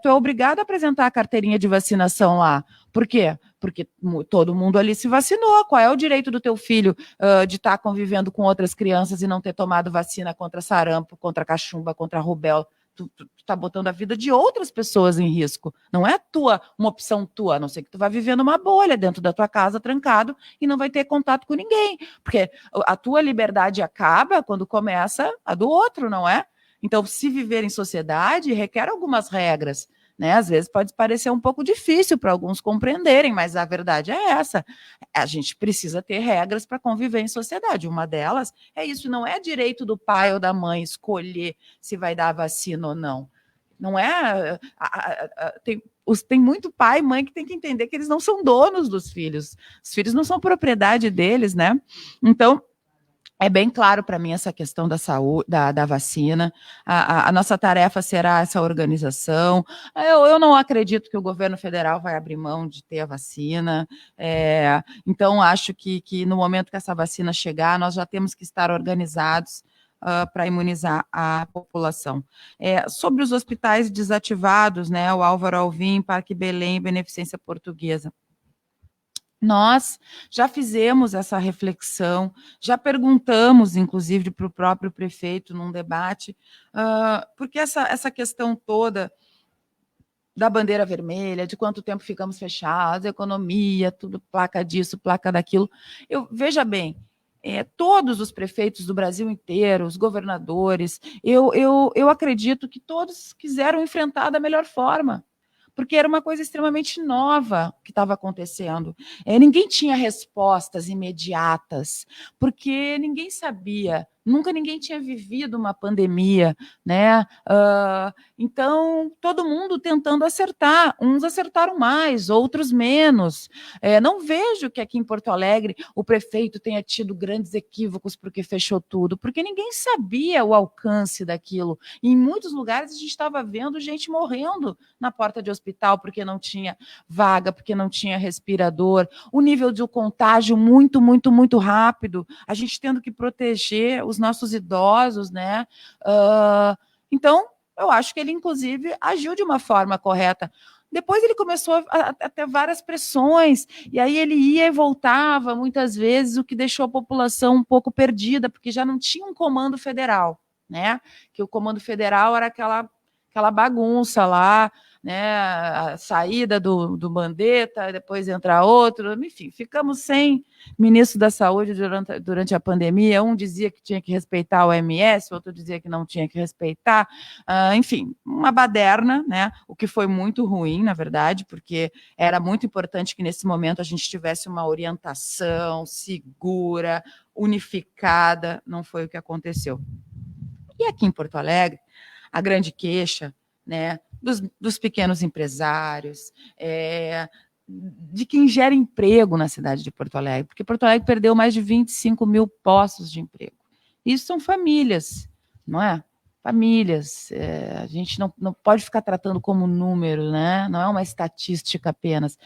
tu é obrigado a apresentar a carteirinha de vacinação lá. Por quê? Porque todo mundo ali se vacinou. Qual é o direito do teu filho de estar convivendo com outras crianças e não ter tomado vacina contra sarampo, contra cachumba, contra rubéola? Tu tá botando a vida de outras pessoas em risco. Não é uma opção tua, a não ser que tu vá viver numa bolha dentro da tua casa, trancado, e não vai ter contato com ninguém. Porque a tua liberdade acaba quando começa a do outro, não é? Então, se viver em sociedade requer algumas regras, né? Às vezes pode parecer um pouco difícil para alguns compreenderem, mas a verdade é essa. A gente precisa ter regras para conviver em sociedade. Uma delas é isso, não é direito do pai ou da mãe escolher se vai dar a vacina ou não. Não é... Tem muito pai e mãe que tem que entender que eles não são donos dos filhos. Os filhos não são propriedade deles, né? Então, é bem claro para mim essa questão da saúde, da vacina. A nossa tarefa será essa organização. Eu não acredito que o governo federal vai abrir mão de ter a vacina. Então, acho que no momento que essa vacina chegar, nós já temos que estar organizados para imunizar a população. Sobre os hospitais desativados, né, o Álvaro Alvim, Parque Belém, Beneficência Portuguesa. Nós já fizemos essa reflexão, já perguntamos, inclusive, para o próprio prefeito num debate, porque essa questão toda da bandeira vermelha, de quanto tempo ficamos fechados, economia, tudo, placa disso, placa daquilo. Veja bem, todos os prefeitos do Brasil inteiro, os governadores, eu acredito que todos quiseram enfrentar da melhor forma, porque era uma coisa extremamente nova que estava acontecendo. Ninguém tinha respostas imediatas, porque ninguém sabia, nunca ninguém tinha vivido uma pandemia, né? Então, todo mundo tentando acertar, uns acertaram mais, outros menos. Não vejo que aqui em Porto Alegre o prefeito tenha tido grandes equívocos porque fechou tudo, porque ninguém sabia o alcance daquilo. E em muitos lugares a gente estava vendo gente morrendo na porta de hospital porque não tinha vaga, porque não tinha respirador, o nível de contágio muito, muito, muito rápido, a gente tendo que proteger os nossos idosos, né? Então, eu acho que ele, inclusive, agiu de uma forma correta. depois ele começou a ter várias pressões, e aí ele ia e voltava muitas vezes, o que deixou a população um pouco perdida, porque já não tinha um comando federal, né? Que o comando federal era aquela bagunça lá, né, a saída do Mandetta, depois entra outro, enfim, ficamos sem ministro da Saúde durante a pandemia. Um dizia que tinha que respeitar a OMS, outro dizia que não tinha que respeitar, enfim, uma baderna, né, o que foi muito ruim, na verdade, porque era muito importante que nesse momento a gente tivesse uma orientação segura, unificada, não foi o que aconteceu. E aqui em Porto Alegre, a grande queixa, né, dos pequenos empresários, de quem gera emprego na cidade de Porto Alegre, porque Porto Alegre perdeu mais de 25 mil postos de emprego. Isso são famílias, não é? Famílias. A gente não pode ficar tratando como número, né? Não é uma estatística apenas.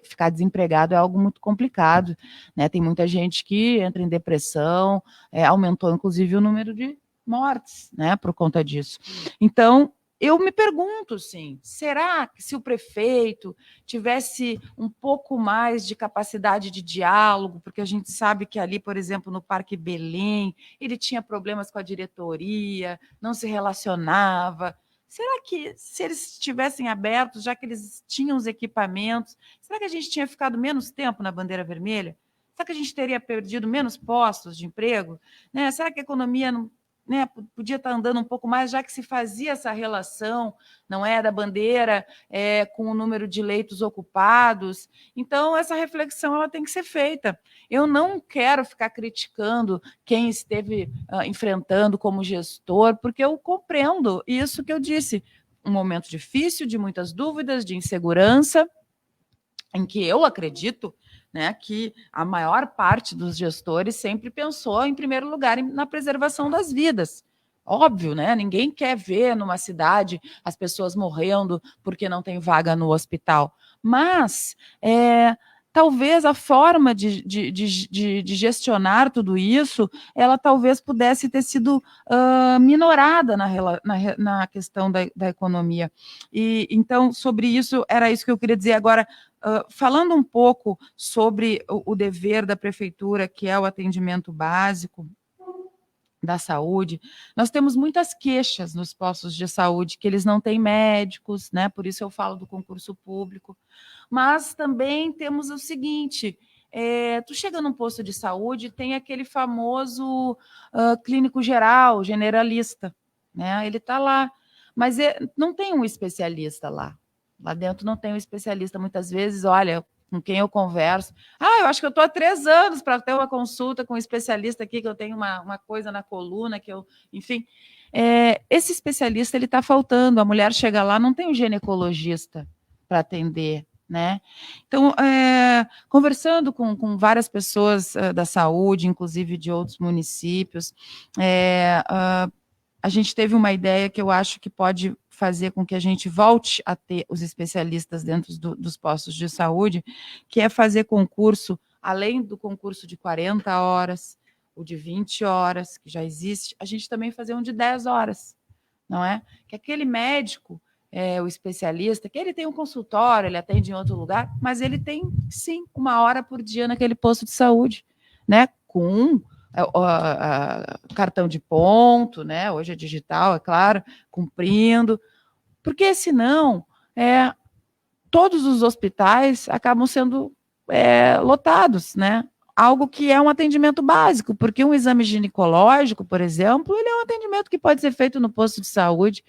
Ficar desempregado é algo muito complicado, né? Tem muita gente que entra em depressão, aumentou inclusive o número de mortes, né, por conta disso. Então, eu me pergunto, sim, será que se o prefeito tivesse um pouco mais de capacidade de diálogo, porque a gente sabe que ali, por exemplo, no Parque Belém, ele tinha problemas com a diretoria, não se relacionava. Será que, se eles estivessem abertos, já que eles tinham os equipamentos, será que a gente tinha ficado menos tempo na bandeira vermelha? Será que a gente teria perdido menos postos de emprego? Né? Será que a economia não, né, podia estar andando um pouco mais, já que se fazia essa relação, não é, da bandeira com o número de leitos ocupados? Então, essa reflexão ela tem que ser feita. Eu não quero ficar criticando quem esteve enfrentando como gestor, porque eu compreendo isso que eu disse, um momento difícil, de muitas dúvidas, de insegurança, em que eu acredito, né, que a maior parte dos gestores sempre pensou, em primeiro lugar, na preservação das vidas. Óbvio, né? Ninguém quer ver numa cidade as pessoas morrendo porque não tem vaga no hospital. Mas talvez a forma de gestionar tudo isso, ela talvez pudesse ter sido minorada na questão da economia. E então, sobre isso, era isso que eu queria dizer. Agora, falando um pouco sobre o dever da prefeitura, que é o atendimento básico da saúde, nós temos muitas queixas nos postos de saúde, que eles não têm médicos, né? Por isso eu falo do concurso público. Mas também temos o seguinte: tu chega num posto de saúde, tem aquele famoso clínico geral, generalista, né? Ele está lá, mas não tem um especialista lá. Lá dentro não tem um especialista. Muitas vezes, olha, com quem eu converso, eu acho que eu estou há 3 anos para ter uma consulta com um especialista aqui, que eu tenho uma coisa na coluna, que eu, enfim. Esse especialista, ele está faltando. A mulher chega lá, não tem um ginecologista para atender, né? Então, conversando com várias pessoas da saúde, inclusive de outros municípios, a gente teve uma ideia que eu acho que pode fazer com que a gente volte a ter os especialistas dentro dos postos de saúde, que é fazer concurso, além do concurso de 40 horas, o de 20 horas, que já existe, a gente também fazer um de 10 horas, não é? Que aquele médico, o especialista, que ele tem um consultório, ele atende em outro lugar, mas ele tem, sim, 1 hora por dia naquele posto de saúde, né? Com cartão de ponto, né? Hoje é digital, é claro, cumprindo, porque senão todos os hospitais acabam sendo lotados, né? Algo que é um atendimento básico, porque um exame ginecológico, por exemplo, ele é um atendimento que pode ser feito no posto de saúde.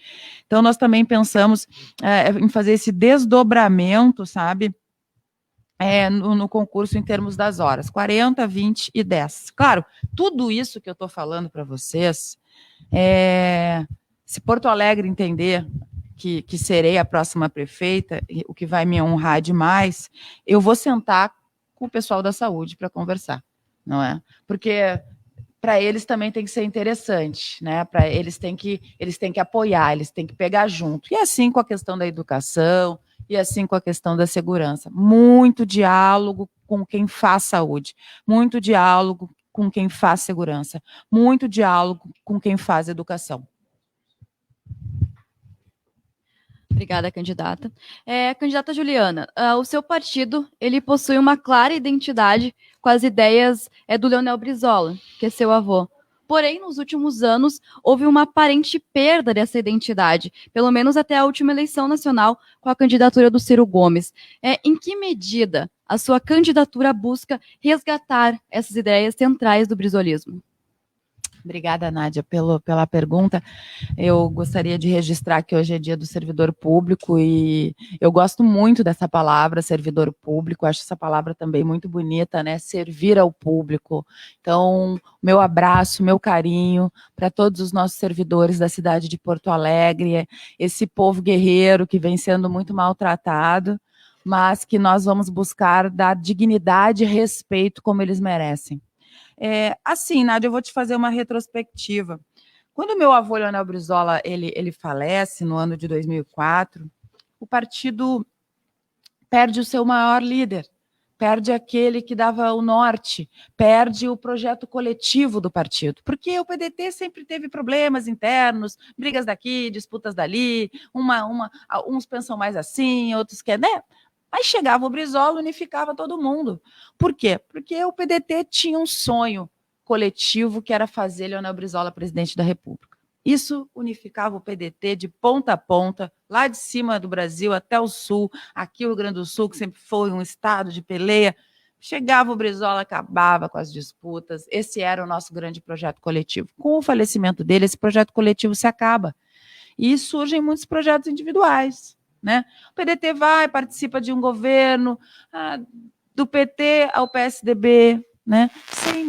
Então, nós também pensamos em fazer esse desdobramento, sabe? No concurso em termos das horas, 40, 20 e 10. Claro, tudo isso que eu estou falando para vocês, se Porto Alegre entender que serei a próxima prefeita, o que vai me honrar demais, eu vou sentar com o pessoal da saúde para conversar, não é? Porque para eles também tem que ser interessante, né? Para eles têm que apoiar, eles têm que pegar junto. E assim com a questão da educação, e assim com a questão da segurança. Muito diálogo com quem faz saúde, muito diálogo com quem faz segurança, muito diálogo com quem faz educação. Obrigada, candidata. Candidata Juliana, o seu partido ele possui uma clara identidade com as ideias do Leonel Brizola, que é seu avô. Porém, nos últimos anos, houve uma aparente perda dessa identidade, pelo menos até a última eleição nacional com a candidatura do Ciro Gomes. Em que medida a sua candidatura busca resgatar essas ideias centrais do brizolismo? Obrigada, Nádia, pela pergunta. Eu gostaria de registrar que hoje é dia do servidor público e eu gosto muito dessa palavra, servidor público, acho essa palavra também muito bonita, né? Servir ao público. Então, meu abraço, meu carinho para todos os nossos servidores da cidade de Porto Alegre, esse povo guerreiro que vem sendo muito maltratado, mas que nós vamos buscar dar dignidade e respeito como eles merecem. Assim, Nádia, eu vou te fazer uma retrospectiva. Quando meu avô Leonel Brizola ele falece no ano de 2004, o partido perde o seu maior líder, perde aquele que dava o norte, perde o projeto coletivo do partido, porque o PDT sempre teve problemas internos, brigas daqui, disputas dali, uns pensam mais assim, outros querem, né? Mas chegava o Brizola, unificava todo mundo. Por quê? Porque o PDT tinha um sonho coletivo que era fazer Leonel Brizola presidente da República. Isso unificava o PDT de ponta a ponta, lá de cima do Brasil até o sul, aqui o Rio Grande do Sul, que sempre foi um estado de peleia. Chegava o Brizola, acabava com as disputas. Esse era o nosso grande projeto coletivo. Com o falecimento dele, esse projeto coletivo se acaba. E surgem muitos projetos individuais, né? O PDT participa de um governo, do PT ao PSDB, né? Sem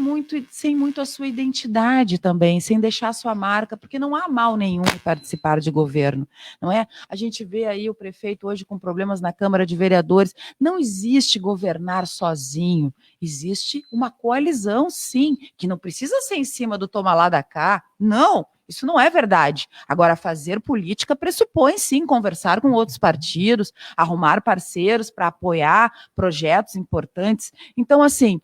muito a sua identidade também, sem deixar a sua marca, porque não há mal nenhum em participar de governo, não é? A gente vê aí o prefeito hoje com problemas na Câmara de Vereadores. Não existe governar sozinho, existe uma coalizão, sim, que não precisa ser em cima do toma lá da cá, não. Isso não é verdade. Agora, fazer política pressupõe, sim, conversar com outros partidos, arrumar parceiros para apoiar projetos importantes. Então, assim,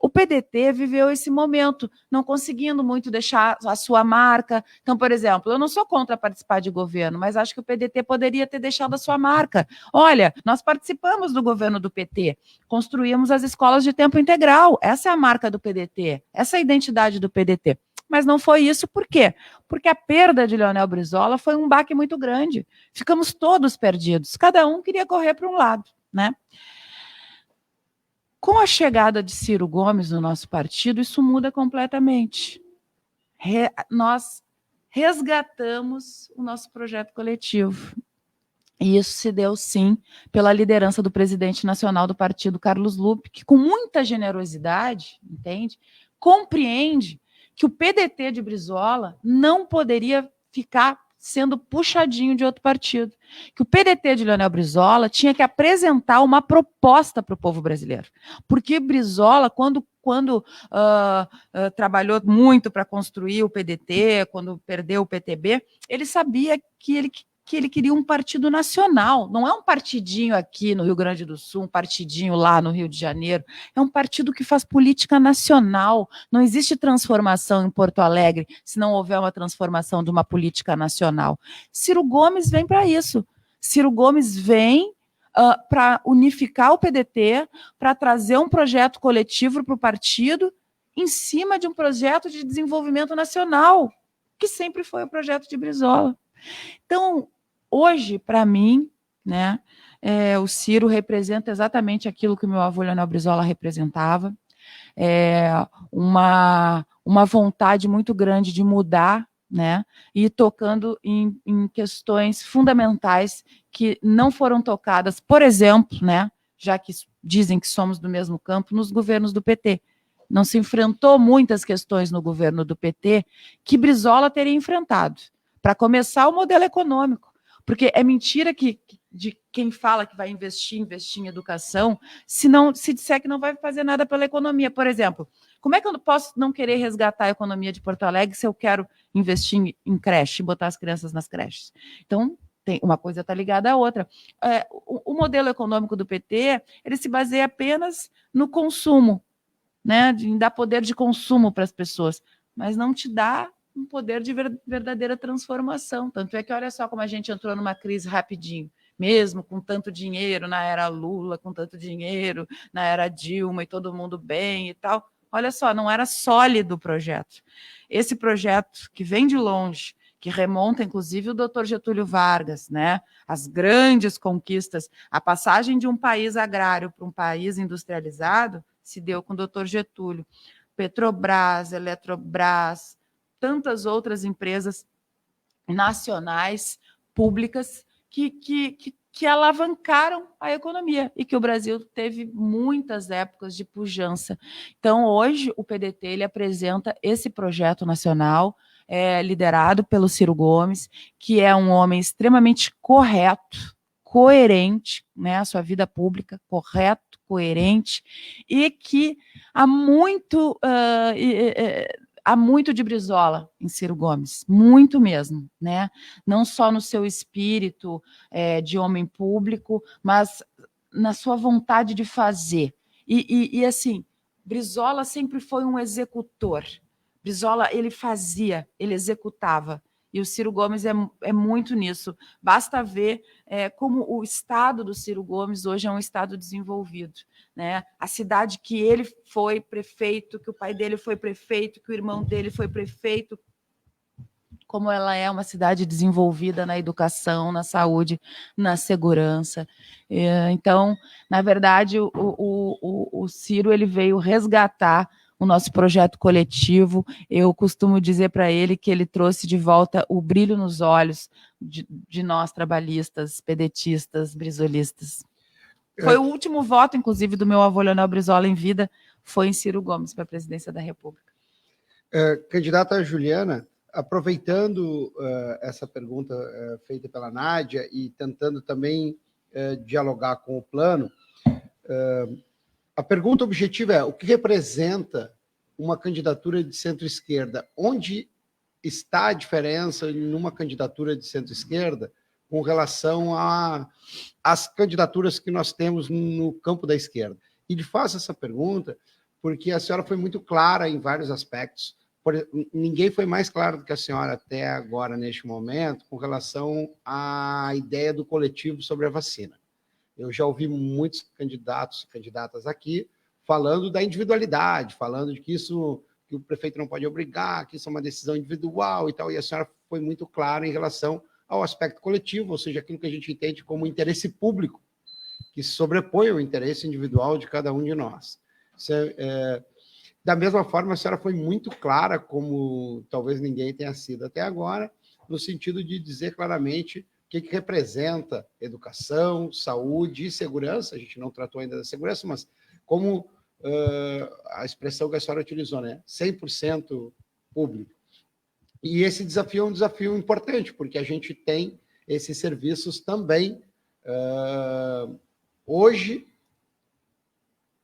o PDT viveu esse momento, não conseguindo muito deixar a sua marca. Então, por exemplo, eu não sou contra participar de governo, mas acho que o PDT poderia ter deixado a sua marca. Olha, nós participamos do governo do PT, construímos as escolas de tempo integral. Essa é a marca do PDT, essa é a identidade do PDT. Mas não foi isso, por quê? Porque a perda de Leonel Brizola foi um baque muito grande. Ficamos todos perdidos, cada um queria correr para um lado, né? Com a chegada de Ciro Gomes no nosso partido, isso muda completamente. Nós resgatamos o nosso projeto coletivo. E isso se deu, sim, pela liderança do presidente nacional do partido, Carlos Lupe, que com muita generosidade, entende? Compreende que o PDT de Brizola não poderia ficar sendo puxadinho de outro partido. Que o PDT de Leonel Brizola tinha que apresentar uma proposta para o povo brasileiro. Porque Brizola, quando trabalhou muito para construir o PDT, quando perdeu o PTB, ele sabia que ele queria um partido nacional, não é um partidinho aqui no Rio Grande do Sul, um partidinho lá no Rio de Janeiro, é um partido que faz política nacional. Não existe transformação em Porto Alegre se não houver uma transformação de uma política nacional. Ciro Gomes vem para isso. Ciro Gomes vem para unificar o PDT, para trazer um projeto coletivo para o partido em cima de um projeto de desenvolvimento nacional, que sempre foi o projeto de Brizola. Então, hoje, para mim, né, o Ciro representa exatamente aquilo que o meu avô Leonel Brizola representava, uma vontade muito grande de mudar, né, e tocando em questões fundamentais que não foram tocadas, por exemplo, né, já que dizem que somos do mesmo campo, nos governos do PT. Não se enfrentou muitas questões no governo do PT que Brizola teria enfrentado. Para começar, o modelo econômico. Porque é mentira de quem fala que vai investir em educação, se disser que não vai fazer nada pela economia. Por exemplo, como é que eu posso não querer resgatar a economia de Porto Alegre se eu quero investir em creche, botar as crianças nas creches? Então, uma coisa está ligada à outra. O modelo econômico do PT, ele se baseia apenas no consumo, né, de dar poder de consumo para as pessoas, mas não te dá um poder de verdadeira transformação. Tanto é que olha só como a gente entrou numa crise rapidinho, mesmo com tanto dinheiro na era Lula, com tanto dinheiro na era Dilma e todo mundo bem e tal. Olha só, não era sólido o projeto. Esse projeto que vem de longe, que remonta, inclusive, o doutor Getúlio Vargas, né? As grandes conquistas, a passagem de um país agrário para um país industrializado se deu com o doutor Getúlio. Petrobras, Eletrobras, tantas outras empresas nacionais, públicas, que alavancaram a economia e que o Brasil teve muitas épocas de pujança. Então, hoje, o PDT ele apresenta esse projeto nacional, liderado pelo Ciro Gomes, que é um homem extremamente correto, coerente, né, a sua vida pública, correto, coerente, e que há muito de Brizola em Ciro Gomes, muito mesmo, né? Não só no seu espírito de homem público, mas na sua vontade de fazer. E assim, Brizola sempre foi um executor. Brizola, ele fazia, ele executava. E o Ciro Gomes é muito nisso. Basta ver como o estado do Ciro Gomes hoje é um estado desenvolvido, né? A cidade que ele foi prefeito, que o pai dele foi prefeito, que o irmão dele foi prefeito, como ela é uma cidade desenvolvida na educação, na saúde, na segurança. Então, na verdade, o Ciro ele veio resgatar o nosso projeto coletivo. Eu costumo dizer para ele que ele trouxe de volta o brilho nos olhos de nós, trabalhistas, pedetistas, brizolistas. Foi o último voto, inclusive, do meu avô Leonel Brizola em vida, foi em Ciro Gomes para a presidência da República. Candidata Juliana, aproveitando essa pergunta feita pela Nádia e tentando também dialogar com o plano, a pergunta objetiva é: o que representa uma candidatura de centro-esquerda? Onde está a diferença numa candidatura de centro-esquerda com relação às candidaturas que nós temos no campo da esquerda? E lhe faço essa pergunta porque a senhora foi muito clara em vários aspectos. Ninguém foi mais claro do que a senhora até agora, neste momento, com relação à ideia do coletivo sobre a vacina. Eu já ouvi muitos candidatos e candidatas aqui falando da individualidade, falando de que o prefeito não pode obrigar, que isso é uma decisão individual e tal, e a senhora foi muito clara em relação ao aspecto coletivo, ou seja, aquilo que a gente entende como interesse público, que se sobrepõe ao interesse individual de cada um de nós. Da mesma forma, a senhora foi muito clara, como talvez ninguém tenha sido até agora, no sentido de dizer claramente o que representa educação, saúde e segurança. A gente não tratou ainda da segurança, mas como a expressão que a senhora utilizou, né? 100% público. E esse desafio é um desafio importante, porque a gente tem esses serviços também hoje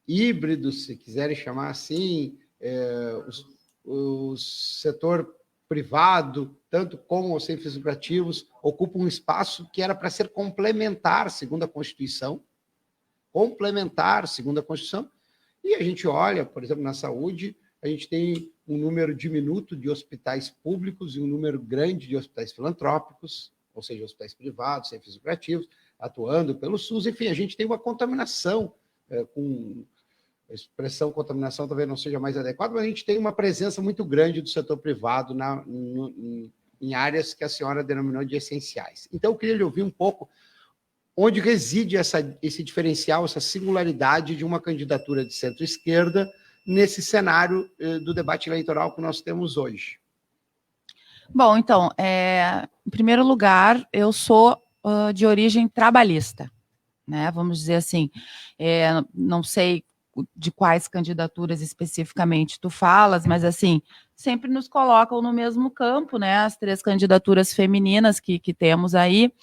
híbridos, se quiserem chamar assim, o setor privado, tanto com ou sem fins lucrativos, ocupa um espaço que era para ser complementar, segundo a Constituição, e a gente olha, por exemplo, na saúde, a gente tem um número diminuto de hospitais públicos e um número grande de hospitais filantrópicos, ou seja, hospitais privados, sem fins lucrativos, atuando pelo SUS. Enfim, a gente tem uma contaminação, com a expressão contaminação talvez não seja mais adequada, mas a gente tem uma presença muito grande do setor privado em áreas que a senhora denominou de essenciais. Então, eu queria lhe ouvir um pouco onde reside esse diferencial, essa singularidade de uma candidatura de centro-esquerda nesse cenário do debate eleitoral que nós temos hoje. Bom, então, em primeiro lugar, eu sou de origem trabalhista, né? Vamos dizer assim, não sei de quais candidaturas especificamente tu falas, mas assim, sempre nos colocam no mesmo campo, né? As 3 candidaturas femininas que temos aí.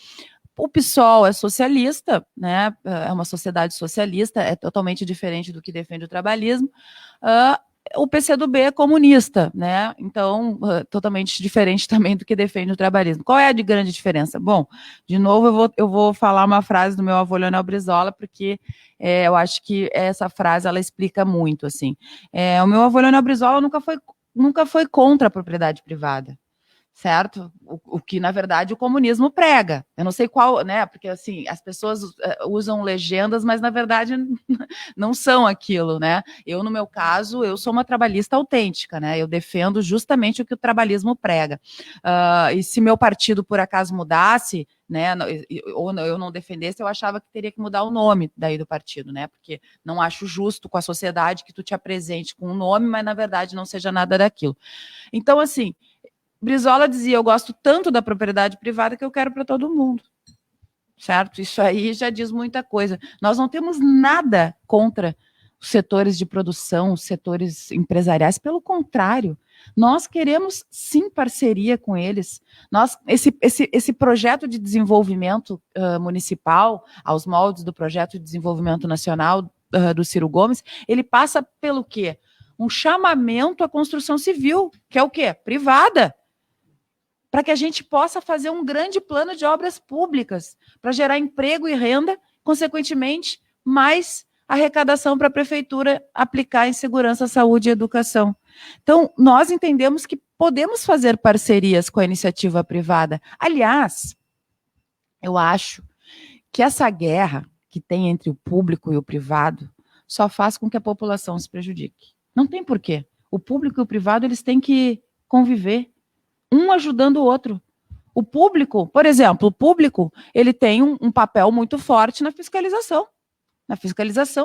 O PSOL é socialista, né? É uma sociedade socialista, é totalmente diferente do que defende o trabalhismo. O PCdoB é comunista, né? Então, totalmente diferente também do que defende o trabalhismo. Qual é a grande diferença? Bom, de novo, eu vou falar uma frase do meu avô Leonel Brizola, porque eu acho que essa frase ela explica muito, assim. O meu avô Leonel Brizola nunca foi nunca foi contra a propriedade privada, certo? O que, na verdade, o comunismo prega. Eu não sei qual, né? Porque, assim, as pessoas usam legendas, mas, na verdade, não são aquilo, né? Eu, no meu caso, eu sou uma trabalhista autêntica, né? Eu defendo justamente o que o trabalhismo prega. E se meu partido, por acaso, mudasse, né, ou eu não defendesse, eu achava que teria que mudar o nome daí do partido, né? Porque não acho justo com a sociedade que tu te apresente com um nome, mas, na verdade, não seja nada daquilo. Então, assim, Brizola dizia, eu gosto tanto da propriedade privada que eu quero para todo mundo, certo? Isso aí já diz muita coisa. Nós não temos nada contra os setores de produção, os setores empresariais, pelo contrário, nós queremos sim parceria com eles. Esse projeto de desenvolvimento municipal, aos moldes do projeto de desenvolvimento nacional do Ciro Gomes, ele passa pelo quê? Um chamamento à construção civil, que é o quê? Privada, para que a gente possa fazer um grande plano de obras públicas, para gerar emprego e renda, consequentemente, mais arrecadação para a prefeitura aplicar em segurança, saúde e educação. Então, nós entendemos que podemos fazer parcerias com a iniciativa privada. Aliás, eu acho que essa guerra que tem entre o público e o privado só faz com que a população se prejudique. Não tem porquê. O público e o privado, eles têm que conviver, um ajudando o outro. O público, por exemplo, ele tem um papel muito forte na fiscalização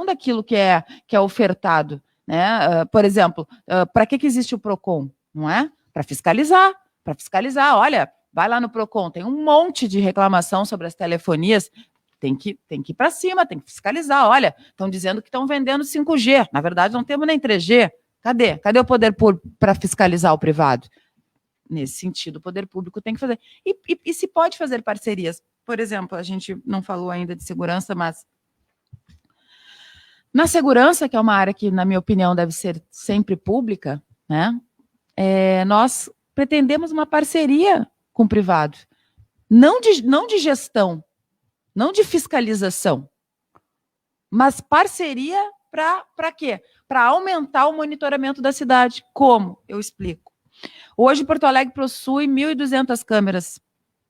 daquilo que é ofertado, né? Por exemplo, para que existe o PROCON? Não é? Para fiscalizar. Olha, vai lá no PROCON, tem um monte de reclamação sobre as telefonias, tem que ir para cima, tem que fiscalizar. Olha, estão dizendo que estão vendendo 5G, na verdade não temos nem 3G. Cadê o poder público para fiscalizar o privado? Nesse sentido, o poder público tem que fazer. E se pode fazer parcerias. Por exemplo, a gente não falou ainda de segurança, mas na segurança, que é uma área que, na minha opinião, deve ser sempre pública, né? Nós pretendemos uma parceria com o privado. Não de gestão, não de fiscalização, mas parceria para quê? Para aumentar o monitoramento da cidade. Como? Eu explico. Hoje, Porto Alegre possui 1.200 câmeras,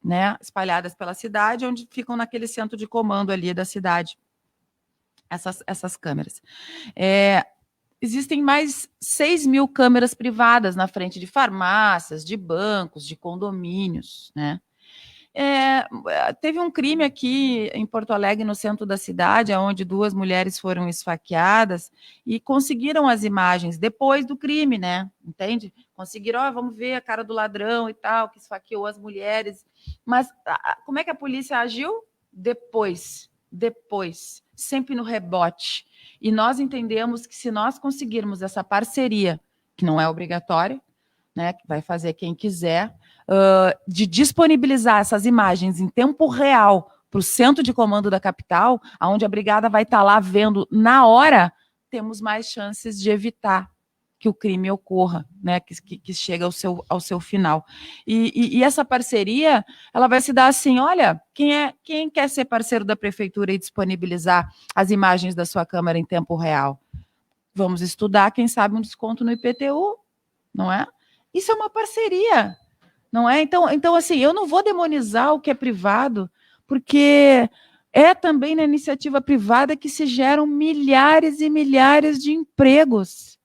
né, espalhadas pela cidade, onde ficam naquele centro de comando ali da cidade, essas câmeras. Existem mais 6.000 câmeras privadas na frente de farmácias, de bancos, de condomínios, né? Teve um crime aqui em Porto Alegre, no centro da cidade, onde 2 mulheres foram esfaqueadas e conseguiram as imagens depois do crime, né? Entende? Conseguiram, vamos ver a cara do ladrão e tal, que esfaqueou as mulheres. Mas como é que a polícia agiu? Depois, sempre no rebote. E nós entendemos que se nós conseguirmos essa parceria, que não é obrigatória, né, que vai fazer quem quiser, de disponibilizar essas imagens em tempo real para o centro de comando da capital, onde a brigada vai estar lá vendo na hora, temos mais chances de evitar que o crime ocorra, né, que chegue ao seu final. E essa parceria, ela vai se dar assim, olha, quem quer ser parceiro da prefeitura e disponibilizar as imagens da sua câmara em tempo real? Vamos estudar, quem sabe, um desconto no IPTU, não é? Isso é uma parceria, não é? Então, assim, eu não vou demonizar o que é privado, porque é também na iniciativa privada que se geram milhares e milhares de empregos.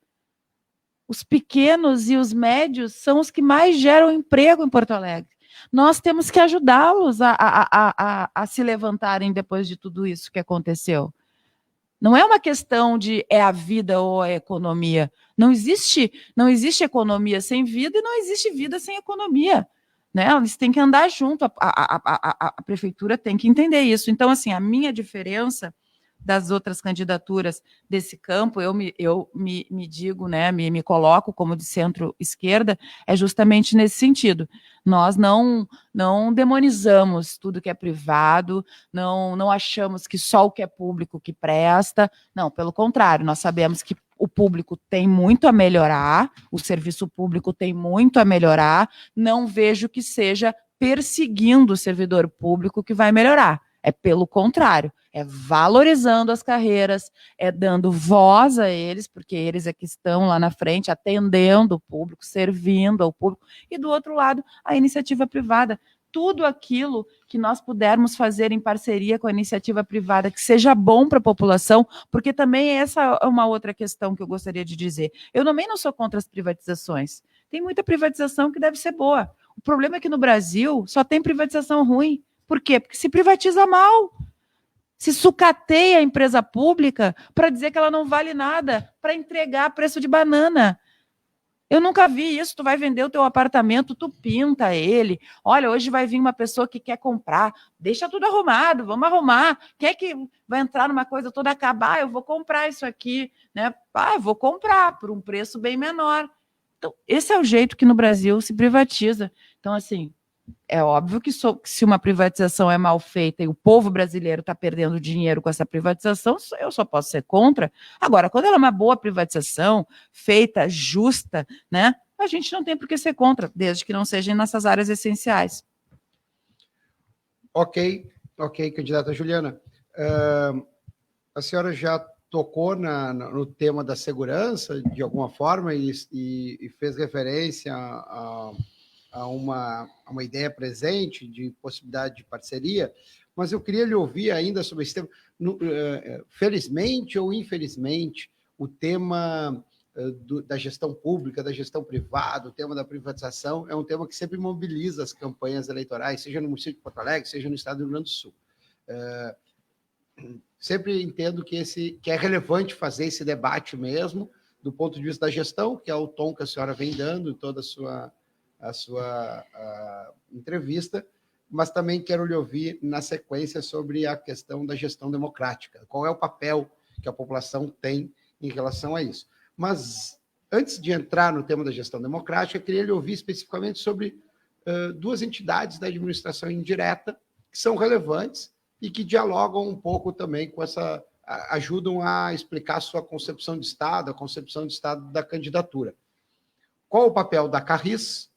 Os pequenos e os médios são os que mais geram emprego em Porto Alegre. Nós temos que ajudá-los a se levantarem depois de tudo isso que aconteceu. Não é uma questão de a vida ou a economia. Não existe economia sem vida e não existe vida sem economia. Né? Eles têm que andar junto, a prefeitura tem que entender isso. Então, assim, a minha diferença das outras candidaturas desse campo, eu me digo, né, me coloco como de centro-esquerda, é justamente nesse sentido. Nós não demonizamos tudo que é privado, não achamos que só o que é público que presta, não, pelo contrário, nós sabemos que o público tem muito a melhorar, o serviço público tem muito a melhorar, não vejo que seja perseguindo o servidor público que vai melhorar, é pelo contrário, é valorizando as carreiras, é dando voz a eles, porque eles é que estão lá na frente, atendendo o público, servindo ao público, e do outro lado, a iniciativa privada. Tudo aquilo que nós pudermos fazer em parceria com a iniciativa privada, que seja bom para a população, porque também essa é uma outra questão que eu gostaria de dizer. Eu também não sou contra as privatizações. Tem muita privatização que deve ser boa. O problema é que no Brasil só tem privatização ruim. Por quê? Porque se privatiza mal. Se sucateia a empresa pública para dizer que ela não vale nada, para entregar preço de banana. Eu nunca vi isso. Tu vai vender o teu apartamento, tu pinta ele. Olha, hoje vai vir uma pessoa que quer comprar. Deixa tudo arrumado, vamos arrumar. Quer que vai entrar numa coisa toda acabar? Eu vou comprar isso aqui, né? Eu vou comprar por um preço bem menor. Então, esse é o jeito que no Brasil se privatiza. Então, assim, é óbvio que se uma privatização é mal feita e o povo brasileiro está perdendo dinheiro com essa privatização, eu só posso ser contra. Agora, quando ela é uma boa privatização, feita, justa, né, a gente não tem por que ser contra, desde que não sejam nessas áreas essenciais. Ok, candidata Juliana. A senhora já tocou no tema da segurança, de alguma forma, e fez referência a uma ideia presente de possibilidade de parceria, mas eu queria lhe ouvir ainda sobre esse tema. Felizmente ou infelizmente, o tema da gestão pública, da gestão privada, o tema da privatização é um tema que sempre mobiliza as campanhas eleitorais, seja no município de Porto Alegre, seja no estado do Rio Grande do Sul. Sempre entendo que é relevante fazer esse debate mesmo, do ponto de vista da gestão, que é o tom que a senhora vem dando em toda a sua entrevista, mas também quero lhe ouvir na sequência sobre a questão da gestão democrática. Qual é o papel que a população tem em relação a isso? Mas, antes de entrar no tema da gestão democrática, eu queria lhe ouvir especificamente sobre duas entidades da administração indireta que são relevantes e que dialogam um pouco também com ajudam a explicar a sua concepção de Estado, a concepção de Estado da candidatura. Qual o papel da Carris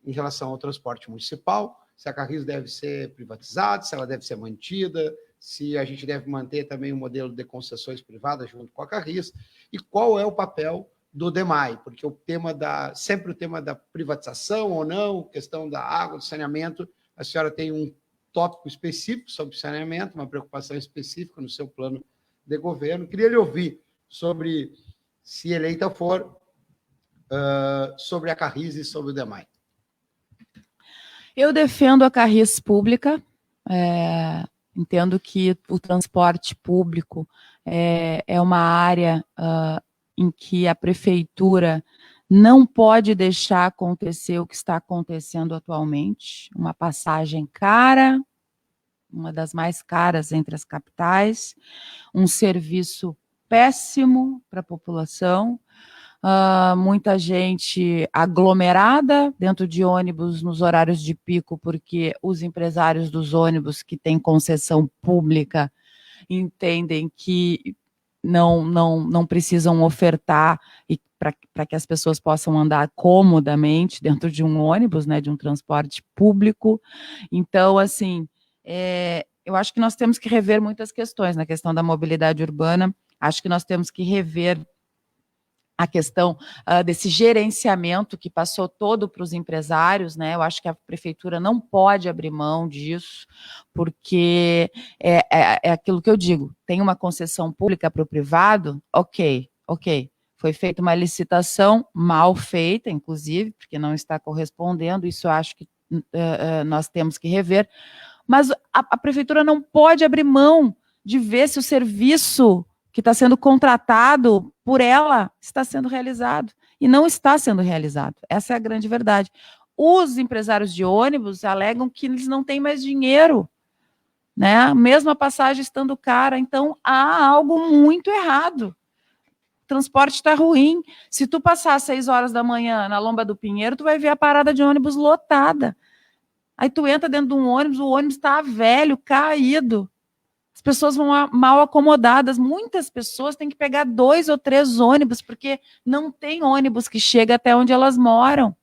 em relação ao transporte municipal? Se a Carris deve ser privatizada, se ela deve ser mantida, se a gente deve manter também o modelo de concessões privadas junto com a Carris, e qual é o papel do DEMAI, porque sempre o tema da privatização ou não, questão da água, do saneamento, a senhora tem um tópico específico sobre saneamento, uma preocupação específica no seu plano de governo. Queria lhe ouvir sobre, se eleita for, sobre a Carris e sobre o DEMAI. Eu defendo a Carris pública, entendo que o transporte público é uma área em que a prefeitura não pode deixar acontecer o que está acontecendo atualmente, uma passagem cara, uma das mais caras entre as capitais, um serviço péssimo para a população, muita gente aglomerada dentro de ônibus nos horários de pico, porque os empresários dos ônibus que têm concessão pública entendem que não precisam ofertar para que as pessoas possam andar comodamente dentro de um ônibus, né, de um transporte público. Então, assim, eu acho que nós temos que rever muitas questões na questão da mobilidade urbana. Acho que nós temos que rever a questão desse gerenciamento que passou todo para os empresários, né? Eu acho que a prefeitura não pode abrir mão disso, porque é aquilo que eu digo, tem uma concessão pública para o privado, ok, foi feita uma licitação mal feita, inclusive, porque não está correspondendo, isso eu acho que nós temos que rever, mas a prefeitura não pode abrir mão de ver se o serviço que está sendo contratado por ela está sendo realizado, e não está sendo realizado. Essa é a grande verdade. Os empresários de ônibus alegam que eles não têm mais dinheiro, né? Mesmo a passagem estando cara, então há algo muito errado. O transporte está ruim. Se tu passar às 6 horas da manhã na Lomba do Pinheiro, tu vai ver a parada de ônibus lotada. Aí tu entra dentro de um ônibus, o ônibus está velho, caído. As pessoas vão mal acomodadas. Muitas pessoas têm que pegar 2 ou 3 ônibus, porque não tem ônibus que chega até onde elas moram.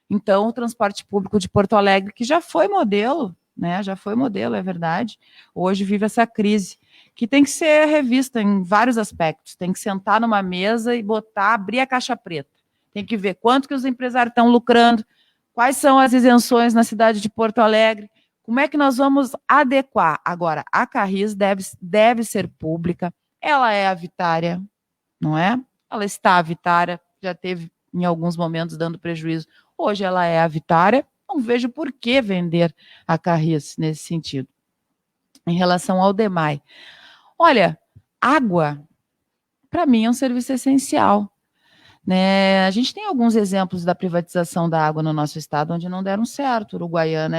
Então, o transporte público de Porto Alegre, que já foi modelo, né? Já foi modelo, é verdade. Hoje vive essa crise, que tem que ser revista em vários aspectos. Tem que sentar numa mesa e botar, abrir a caixa preta. Tem que ver quanto que os empresários estão lucrando, quais são as isenções na cidade de Porto Alegre, como é que nós vamos adequar. Agora, a Carris deve ser pública, ela é a Vitária, não é? Ela está a Vitária, já teve em alguns momentos dando prejuízo. Hoje ela é a Vitária, não vejo por que vender a Carris nesse sentido. Em relação ao DEMAI, olha, água, para mim, é um serviço essencial. Né? A gente tem alguns exemplos da privatização da água no nosso estado onde não deram certo. Uruguaiana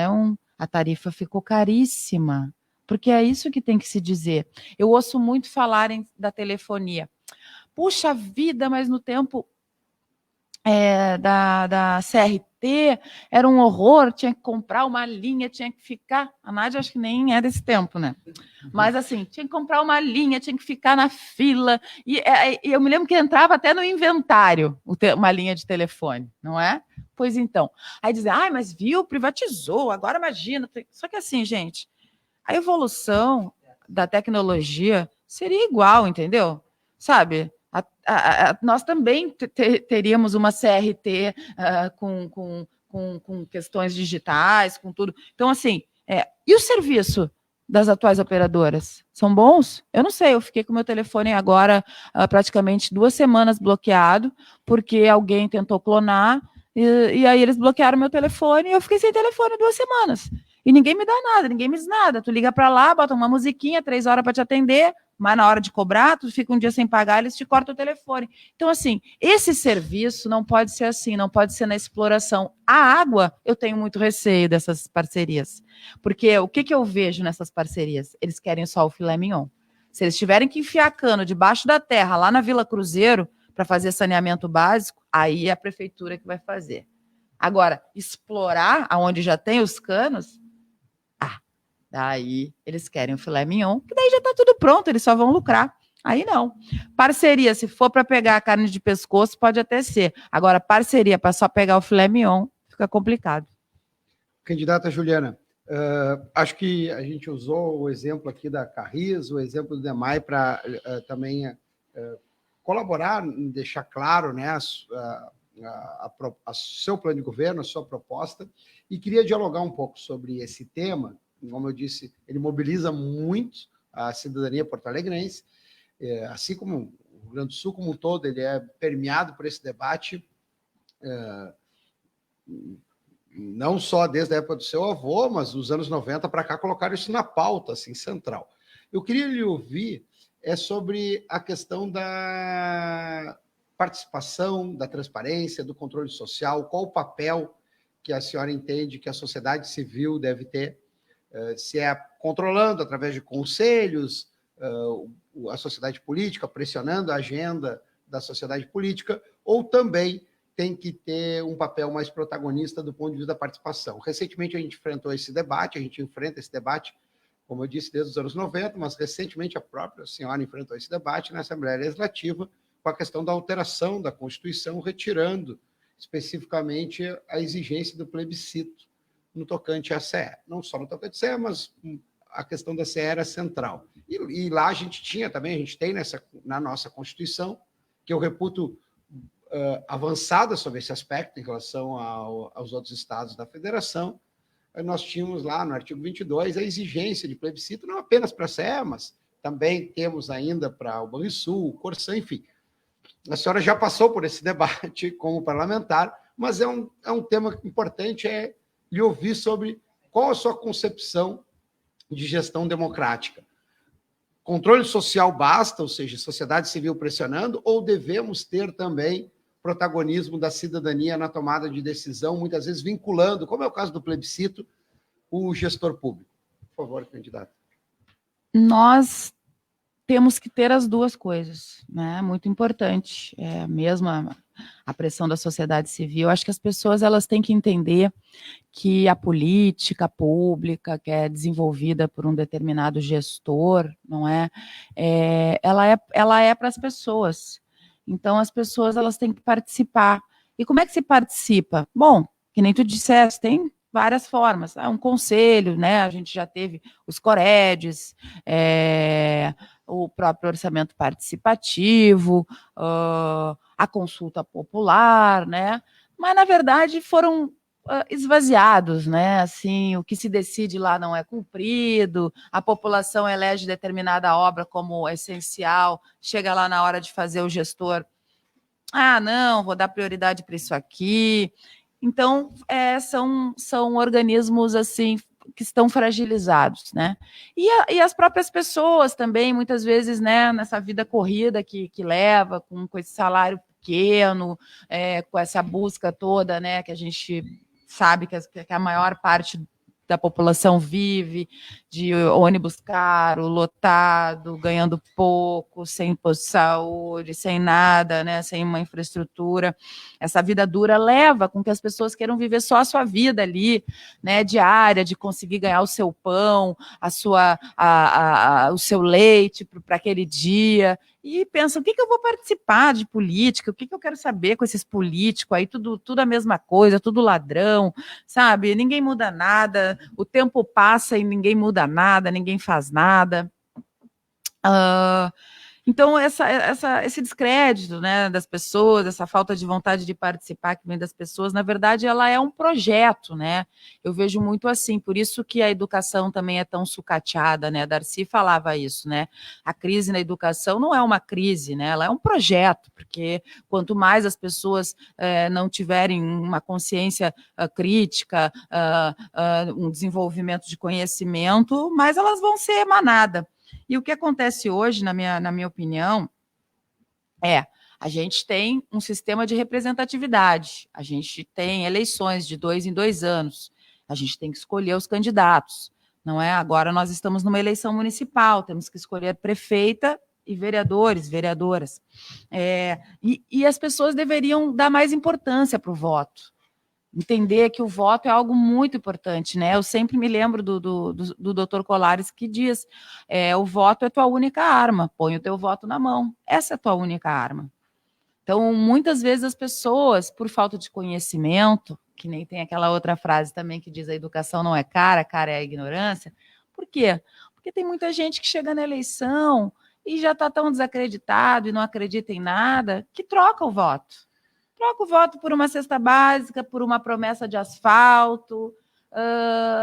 a tarifa ficou caríssima, porque é isso que tem que se dizer. Eu ouço muito falarem da telefonia. Puxa vida, mas no tempo da CRT era um horror, tinha que comprar uma linha, tinha que ficar. A Nádia acho que nem é desse tempo, né? Mas assim, tinha que comprar uma linha, tinha que ficar na fila. E eu me lembro que entrava até no inventário uma linha de telefone, não é? Pois então. Aí dizia, mas viu, privatizou, agora imagina. Só que assim, gente, a evolução da tecnologia seria igual, entendeu? Sabe? Nós também teríamos uma CRT com questões digitais, com tudo. Então, assim, e o serviço das atuais operadoras? São bons? Eu não sei, eu fiquei com o meu telefone agora praticamente 2 semanas bloqueado, porque alguém tentou clonar, e aí eles bloquearam meu telefone, e eu fiquei sem telefone 2 semanas. E ninguém me dá nada, ninguém me diz nada. Tu liga para lá, bota uma musiquinha, 3 horas para te atender, mas na hora de cobrar, tu fica um dia sem pagar, eles te cortam o telefone. Então, assim, esse serviço não pode ser assim, não pode ser na exploração. A água, eu tenho muito receio dessas parcerias. Porque o que eu vejo nessas parcerias? Eles querem só o filé mignon. Se eles tiverem que enfiar cano debaixo da terra, lá na Vila Cruzeiro, para fazer saneamento básico, aí é a prefeitura que vai fazer. Agora, explorar aonde já tem os canos, daí eles querem o filé mignon, que daí já está tudo pronto, eles só vão lucrar. Aí não. Parceria, se for para pegar a carne de pescoço, pode até ser. Agora, parceria para só pegar o filé mignon, fica complicado. Candidata Juliana, acho que a gente usou o exemplo aqui da Carris, o exemplo do DEMAI para também colaborar, deixar claro, né, seu plano de governo, a sua proposta, e queria dialogar um pouco sobre esse tema. Como eu disse, ele mobiliza muito a cidadania porto-alegrense, assim como o Rio Grande do Sul como um todo, ele é permeado por esse debate, não só desde a época do seu avô, mas dos anos 90 para cá, colocaram isso na pauta, assim, central. Eu queria lhe ouvir sobre a questão da participação, da transparência, do controle social, qual o papel que a senhora entende que a sociedade civil deve ter, se é controlando através de conselhos, a sociedade política, pressionando a agenda da sociedade política, ou também tem que ter um papel mais protagonista do ponto de vista da participação. Recentemente a gente enfrentou esse debate, a gente enfrenta esse debate, como eu disse, desde os anos 90, mas recentemente a própria senhora enfrentou esse debate na Assembleia Legislativa com a questão da alteração da Constituição, retirando especificamente a exigência do plebiscito no tocante à CE. Não só no tocante à CE, mas a questão da CE era central. E lá a gente tem na nossa Constituição, que eu reputo avançada sobre esse aspecto em relação aos outros estados da federação. Nós tínhamos lá no artigo 22 a exigência de plebiscito, não apenas para a CE, mas também temos ainda para o Banrisul, o Corsã, enfim. A senhora já passou por esse debate como parlamentar, mas é um tema importante, lhe ouvir sobre qual a sua concepção de gestão democrática. Controle social basta, ou seja, sociedade civil pressionando, ou devemos ter também protagonismo da cidadania na tomada de decisão, muitas vezes vinculando, como é o caso do plebiscito, o gestor público? Por favor, candidato. Nós temos que ter as duas coisas, né? Muito importante. Mesmo a pressão da sociedade civil. Acho que as pessoas elas têm que entender que a política pública que é desenvolvida por um determinado gestor, não é? Ela é para as pessoas. Então, as pessoas elas têm que participar. E como é que se participa? Bom, que nem tu disseste, tem várias formas. Um conselho, né? A gente já teve os Coredes, o próprio orçamento participativo, a consulta popular, né? Mas, na verdade, foram esvaziados, né? Assim, o que se decide lá não é cumprido, a população elege determinada obra como essencial, chega lá na hora de fazer o gestor, não, vou dar prioridade para isso aqui. Então, são organismos assim que estão fragilizados, né? E as próprias pessoas também, muitas vezes, né, nessa vida corrida que leva, com esse salário pequeno, com essa busca toda, né, que a gente sabe que a maior parte da população vive, de ônibus caro, lotado, ganhando pouco, sem posto de saúde, sem nada, né, sem uma infraestrutura. Essa vida dura leva com que as pessoas queiram viver só a sua vida ali, né, diária, de conseguir ganhar o seu pão, o seu leite para aquele dia, e pensam, o que eu vou participar de política, o que eu quero saber com esses políticos aí, tudo a mesma coisa, tudo ladrão, sabe? Ninguém muda nada, o tempo passa e ninguém muda nada, ninguém faz nada. Então, esse descrédito, né, das pessoas, essa falta de vontade de participar que vem das pessoas, na verdade, ela é um projeto, né? Eu vejo muito assim, por isso que a educação também é tão sucateada, né? A Darcy falava isso, né? A crise na educação não é uma crise, né? Ela é um projeto, porque quanto mais as pessoas não tiverem uma consciência crítica, um desenvolvimento de conhecimento, mais elas vão ser emanada. E o que acontece hoje, na minha opinião, a gente tem um sistema de representatividade, a gente tem eleições de 2 em 2 anos, a gente tem que escolher os candidatos, não é? Agora nós estamos numa eleição municipal, temos que escolher prefeita e vereadores, vereadoras. E as pessoas deveriam dar mais importância para o voto. Entender que o voto é algo muito importante, né? Eu sempre me lembro do Dr. Colares que diz, o voto é tua única arma, põe o teu voto na mão, essa é a tua única arma. Então, muitas vezes as pessoas, por falta de conhecimento, que nem tem aquela outra frase também que diz a educação não é cara é a ignorância. Por quê? Porque tem muita gente que chega na eleição e já está tão desacreditado e não acredita em nada, que troca o voto. Troca o voto por uma cesta básica, por uma promessa de asfalto.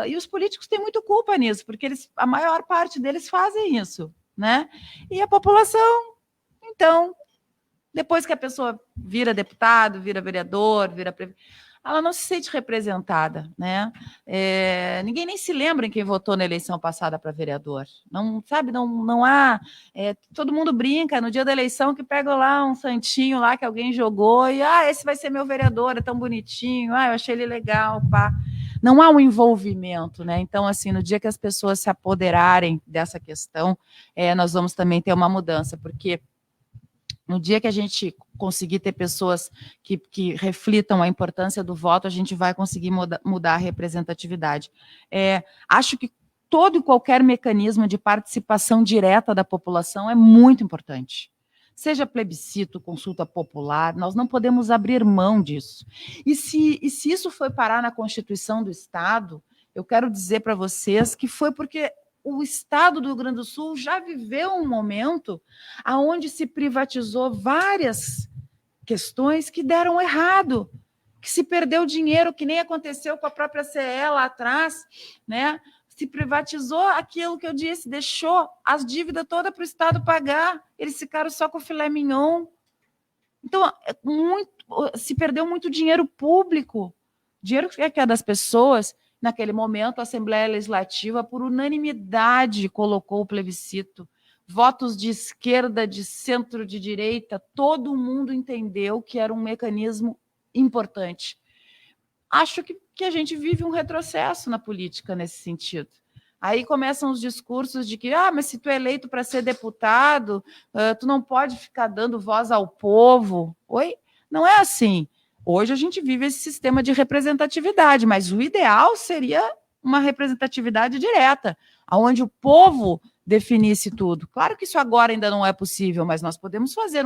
E os políticos têm muito culpa nisso, porque a maior parte deles fazem isso, né? E a população, então, depois que a pessoa vira deputado, vira vereador, vira prefeito, ela não se sente representada, né? Ninguém nem se lembra em quem votou na eleição passada para vereador. Não, sabe, não há... todo mundo brinca no dia da eleição que pega lá um santinho lá que alguém jogou e, esse vai ser meu vereador, é tão bonitinho, eu achei ele legal, pá. Não há um envolvimento, né? Então, assim, no dia que as pessoas se apoderarem dessa questão, nós vamos também ter uma mudança, porque no dia que a gente conseguir ter pessoas que reflitam a importância do voto, a gente vai conseguir mudar a representatividade. Acho que todo e qualquer mecanismo de participação direta da população é muito importante. Seja plebiscito, consulta popular, nós não podemos abrir mão disso. E se isso foi parar na Constituição do Estado, eu quero dizer para vocês que foi porque o Estado do Rio Grande do Sul já viveu um momento onde se privatizou várias questões que deram errado, que se perdeu dinheiro, que nem aconteceu com a própria CE lá atrás, né? Se privatizou aquilo que eu disse, deixou as dívidas todas para o Estado pagar, eles ficaram só com o filé mignon. Então, se perdeu muito dinheiro público, dinheiro que é das pessoas. Naquele momento, a Assembleia Legislativa, por unanimidade, colocou o plebiscito. Votos de esquerda, de centro, de direita, todo mundo entendeu que era um mecanismo importante. Acho que a gente vive um retrocesso na política nesse sentido. Aí começam os discursos de que, mas se tu é eleito para ser deputado, tu não pode ficar dando voz ao povo. Oi? Não é assim. Hoje a gente vive esse sistema de representatividade, mas o ideal seria uma representatividade direta, onde o povo definisse tudo. Claro que isso agora ainda não é possível, mas nós podemos fazer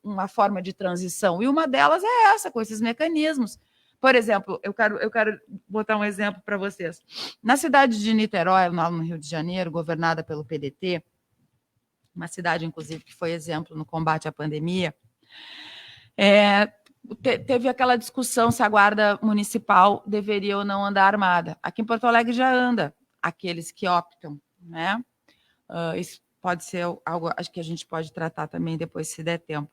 uma forma de transição, e uma delas é essa, com esses mecanismos. Por exemplo, eu quero botar um exemplo para vocês. Na cidade de Niterói, lá no Rio de Janeiro, governada pelo PDT, uma cidade, inclusive, que foi exemplo no combate à pandemia, teve aquela discussão se a guarda municipal deveria ou não andar armada. Aqui em Porto Alegre já anda, aqueles que optam, né? Isso pode ser algo, acho que a gente pode tratar também depois, se der tempo.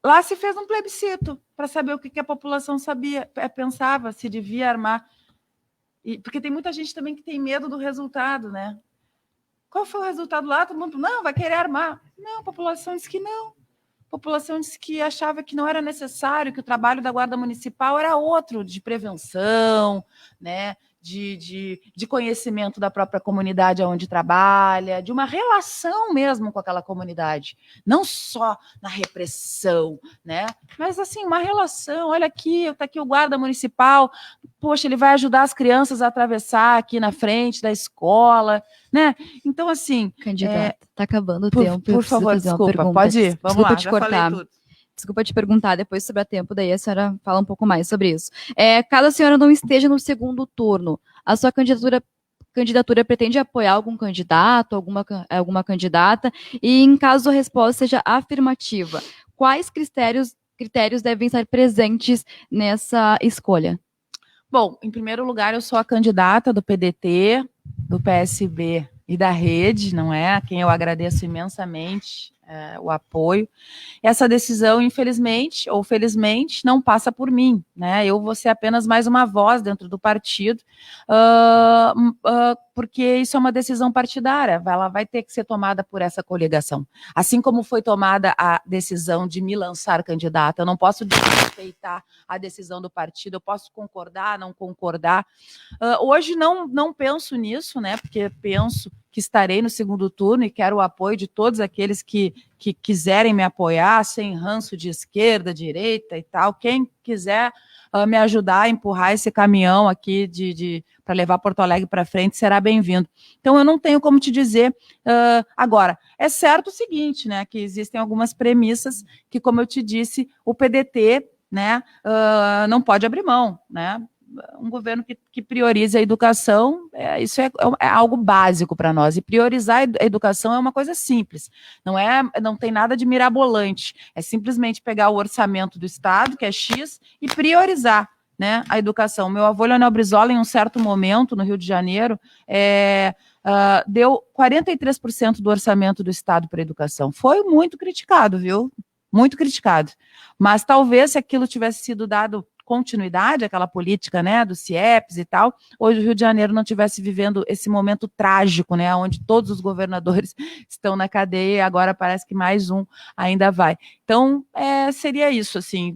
Lá se fez um plebiscito para saber o que a população pensava, se devia armar. Porque tem muita gente também que tem medo do resultado, né? Qual foi o resultado lá? Todo mundo, não, vai querer armar. Não, a população disse que não. A população disse que achava que não era necessário, que o trabalho da Guarda Municipal era outro, de prevenção, né? De conhecimento da própria comunidade onde trabalha, de uma relação mesmo com aquela comunidade, não só na repressão, né? Mas assim, uma relação. Olha aqui, está aqui o guarda municipal, poxa, ele vai ajudar as crianças a atravessar aqui na frente da escola, né? Então, assim. Candidata, está acabando o tempo. Por favor, desculpa, pode ir. Vamos desculpa lá, te já cortar. falei tudo. Desculpa te perguntar, depois sobre a tempo, daí a senhora fala um pouco mais sobre isso. Caso a senhora não esteja no segundo turno, a sua candidatura pretende apoiar algum candidato, alguma candidata? E em caso a resposta seja afirmativa, quais critérios devem estar presentes nessa escolha? Bom, em primeiro lugar, eu sou a candidata do PDT, do PSB e da Rede, não é? A quem eu agradeço imensamente o apoio. Essa decisão, infelizmente ou felizmente, não passa por mim, né? Eu vou ser apenas mais uma voz dentro do partido, porque isso é uma decisão partidária, ela vai ter que ser tomada por essa coligação. Assim como foi tomada a decisão de me lançar candidata, eu não posso desrespeitar a decisão do partido, eu posso concordar, não concordar. Hoje não penso nisso, né? Porque penso que estarei no segundo turno e quero o apoio de todos aqueles que quiserem me apoiar, sem ranço de esquerda, direita e tal. Quem quiser me ajudar a empurrar esse caminhão aqui para levar Porto Alegre para frente, será bem-vindo. Então, eu não tenho como te dizer. Agora, é certo o seguinte, né, que existem algumas premissas que, como eu te disse, o PDT, né, não pode abrir mão, né? Um governo que prioriza a educação, isso é algo básico para nós. E priorizar a educação é uma coisa simples. Não tem nada de mirabolante. É simplesmente pegar o orçamento do Estado, que é X, e priorizar, né, a educação. Meu avô, Leonel Brizola, em um certo momento, no Rio de Janeiro, deu 43% do orçamento do Estado para a educação. Foi muito criticado, viu? Muito criticado. Mas talvez se aquilo tivesse sido dado continuidade, aquela política, né, do CIEPS e tal, hoje o Rio de Janeiro não estivesse vivendo esse momento trágico, né, onde todos os governadores estão na cadeia e agora parece que mais um ainda vai. Então, seria isso, assim,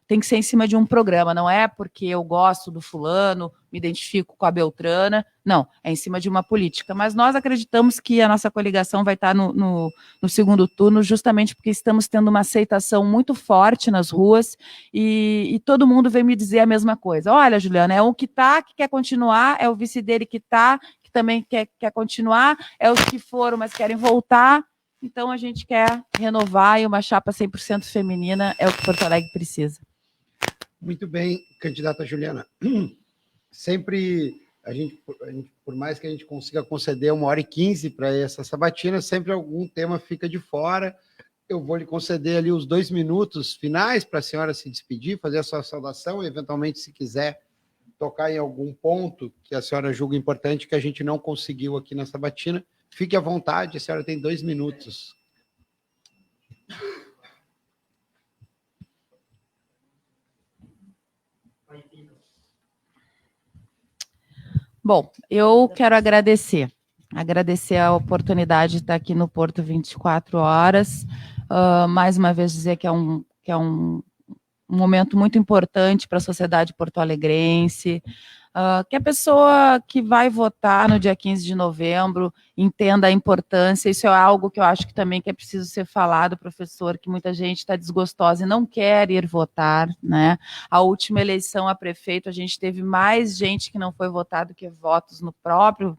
tem que ser em cima de um programa, não é porque eu gosto do fulano, me identifico com a Beltrana, não, é em cima de uma política. Mas nós acreditamos que a nossa coligação vai estar no segundo turno, justamente porque estamos tendo uma aceitação muito forte nas ruas e todo mundo vem me dizer a mesma coisa. Olha, Juliana, é o que está, que quer continuar, é o vice dele que está, que também quer continuar, é os que foram, mas querem voltar. Então, a gente quer renovar e uma chapa 100% feminina é o que Porto Alegre precisa. Muito bem, candidata Juliana. Sempre, por mais que a gente consiga conceder 1h15 para essa sabatina, sempre algum tema fica de fora. Eu vou lhe conceder ali os 2 minutos finais para a senhora se despedir, fazer a sua saudação e, eventualmente, se quiser tocar em algum ponto que a senhora julga importante que a gente não conseguiu aqui na sabatina, fique à vontade, a senhora tem 2 minutos. Bom, eu quero agradecer a oportunidade de estar aqui no Porto 24 horas, mais uma vez dizer que é um momento muito importante para a sociedade porto-alegrense, que a pessoa que vai votar no dia 15 de novembro entenda a importância. Isso é algo que eu acho que também que é preciso ser falado, professor, que muita gente está desgostosa e não quer ir votar, né? A última eleição a prefeito, a gente teve mais gente que não foi votado que votos no próprio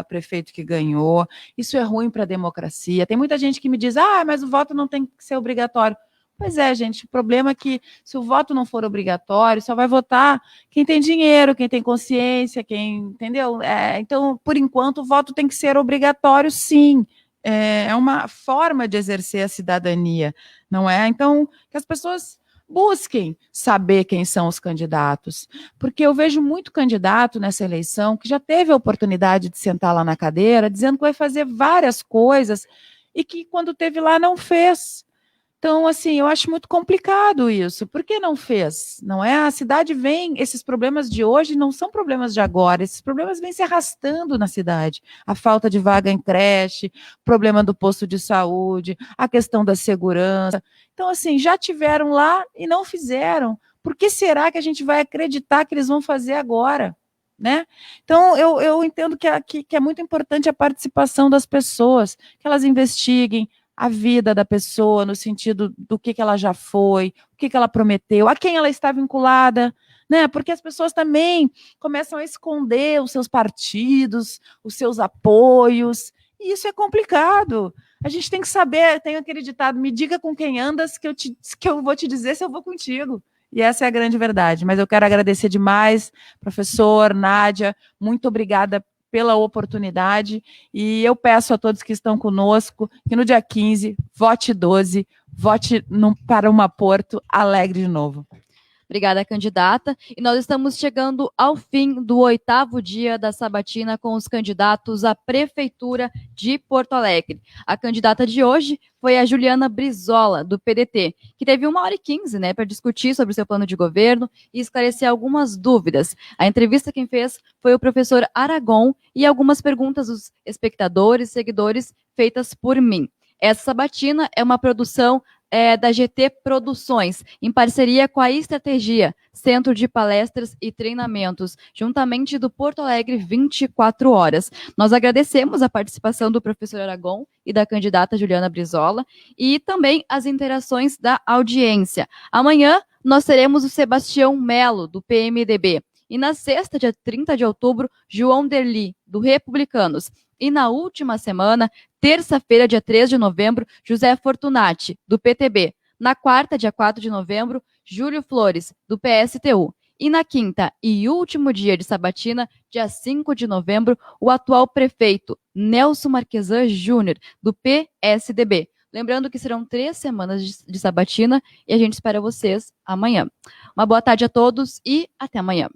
prefeito que ganhou. Isso é ruim para a democracia. Tem muita gente que me diz, mas o voto não tem que ser obrigatório. Pois é, gente, o problema é que se o voto não for obrigatório, só vai votar quem tem dinheiro, quem tem consciência, quem, entendeu? Então, por enquanto, o voto tem que ser obrigatório, sim. É uma forma de exercer a cidadania, não é? Então, que as pessoas busquem saber quem são os candidatos, porque eu vejo muito candidato nessa eleição que já teve a oportunidade de sentar lá na cadeira, dizendo que vai fazer várias coisas e que quando teve lá não fez. Então, assim, eu acho muito complicado isso. Por que não fez? Não é? A cidade vem, esses problemas de hoje não são problemas de agora, esses problemas vêm se arrastando na cidade. A falta de vaga em creche, problema do posto de saúde, a questão da segurança. Então, assim, já tiveram lá e não fizeram. Por que será que a gente vai acreditar que eles vão fazer agora? Né? Então, eu entendo que é muito importante a participação das pessoas, que elas investiguem a vida da pessoa, no sentido do que ela já foi, o que ela prometeu, a quem ela está vinculada, né? Porque as pessoas também começam a esconder os seus partidos, os seus apoios, e isso é complicado. A gente tem que saber, tem aquele ditado, me diga com quem andas, que eu vou te dizer se eu vou contigo. E essa é a grande verdade. Mas eu quero agradecer demais, professor, Nádia, muito obrigada pela oportunidade, e eu peço a todos que estão conosco que no dia 15, vote 12, vote para uma Porto Alegre de novo. Obrigada, candidata. E nós estamos chegando ao fim do 8º dia da sabatina com os candidatos à Prefeitura de Porto Alegre. A candidata de hoje foi a Juliana Brizola, do PDT, que teve 1h15, né, para discutir sobre o seu plano de governo e esclarecer algumas dúvidas. A entrevista quem fez foi o professor Aragon e algumas perguntas dos espectadores, seguidores, feitas por mim. Essa sabatina é uma produção da GT Produções, em parceria com a Estratégia, Centro de Palestras e Treinamentos, juntamente do Porto Alegre 24 horas. Nós agradecemos a participação do professor Aragon e da candidata Juliana Brizola e também as interações da audiência. Amanhã nós teremos o Sebastião Melo, do PMDB. E na sexta, dia 30 de outubro, João Derli, do Republicanos. E na última semana, terça-feira, dia 3 de novembro, José Fortunati, do PTB. Na quarta, dia 4 de novembro, Júlio Flores, do PSTU. E na quinta e último dia de sabatina, dia 5 de novembro, o atual prefeito, Nelson Marquesan Júnior, do PSDB. Lembrando que serão 3 semanas de sabatina e a gente espera vocês amanhã. Uma boa tarde a todos e até amanhã.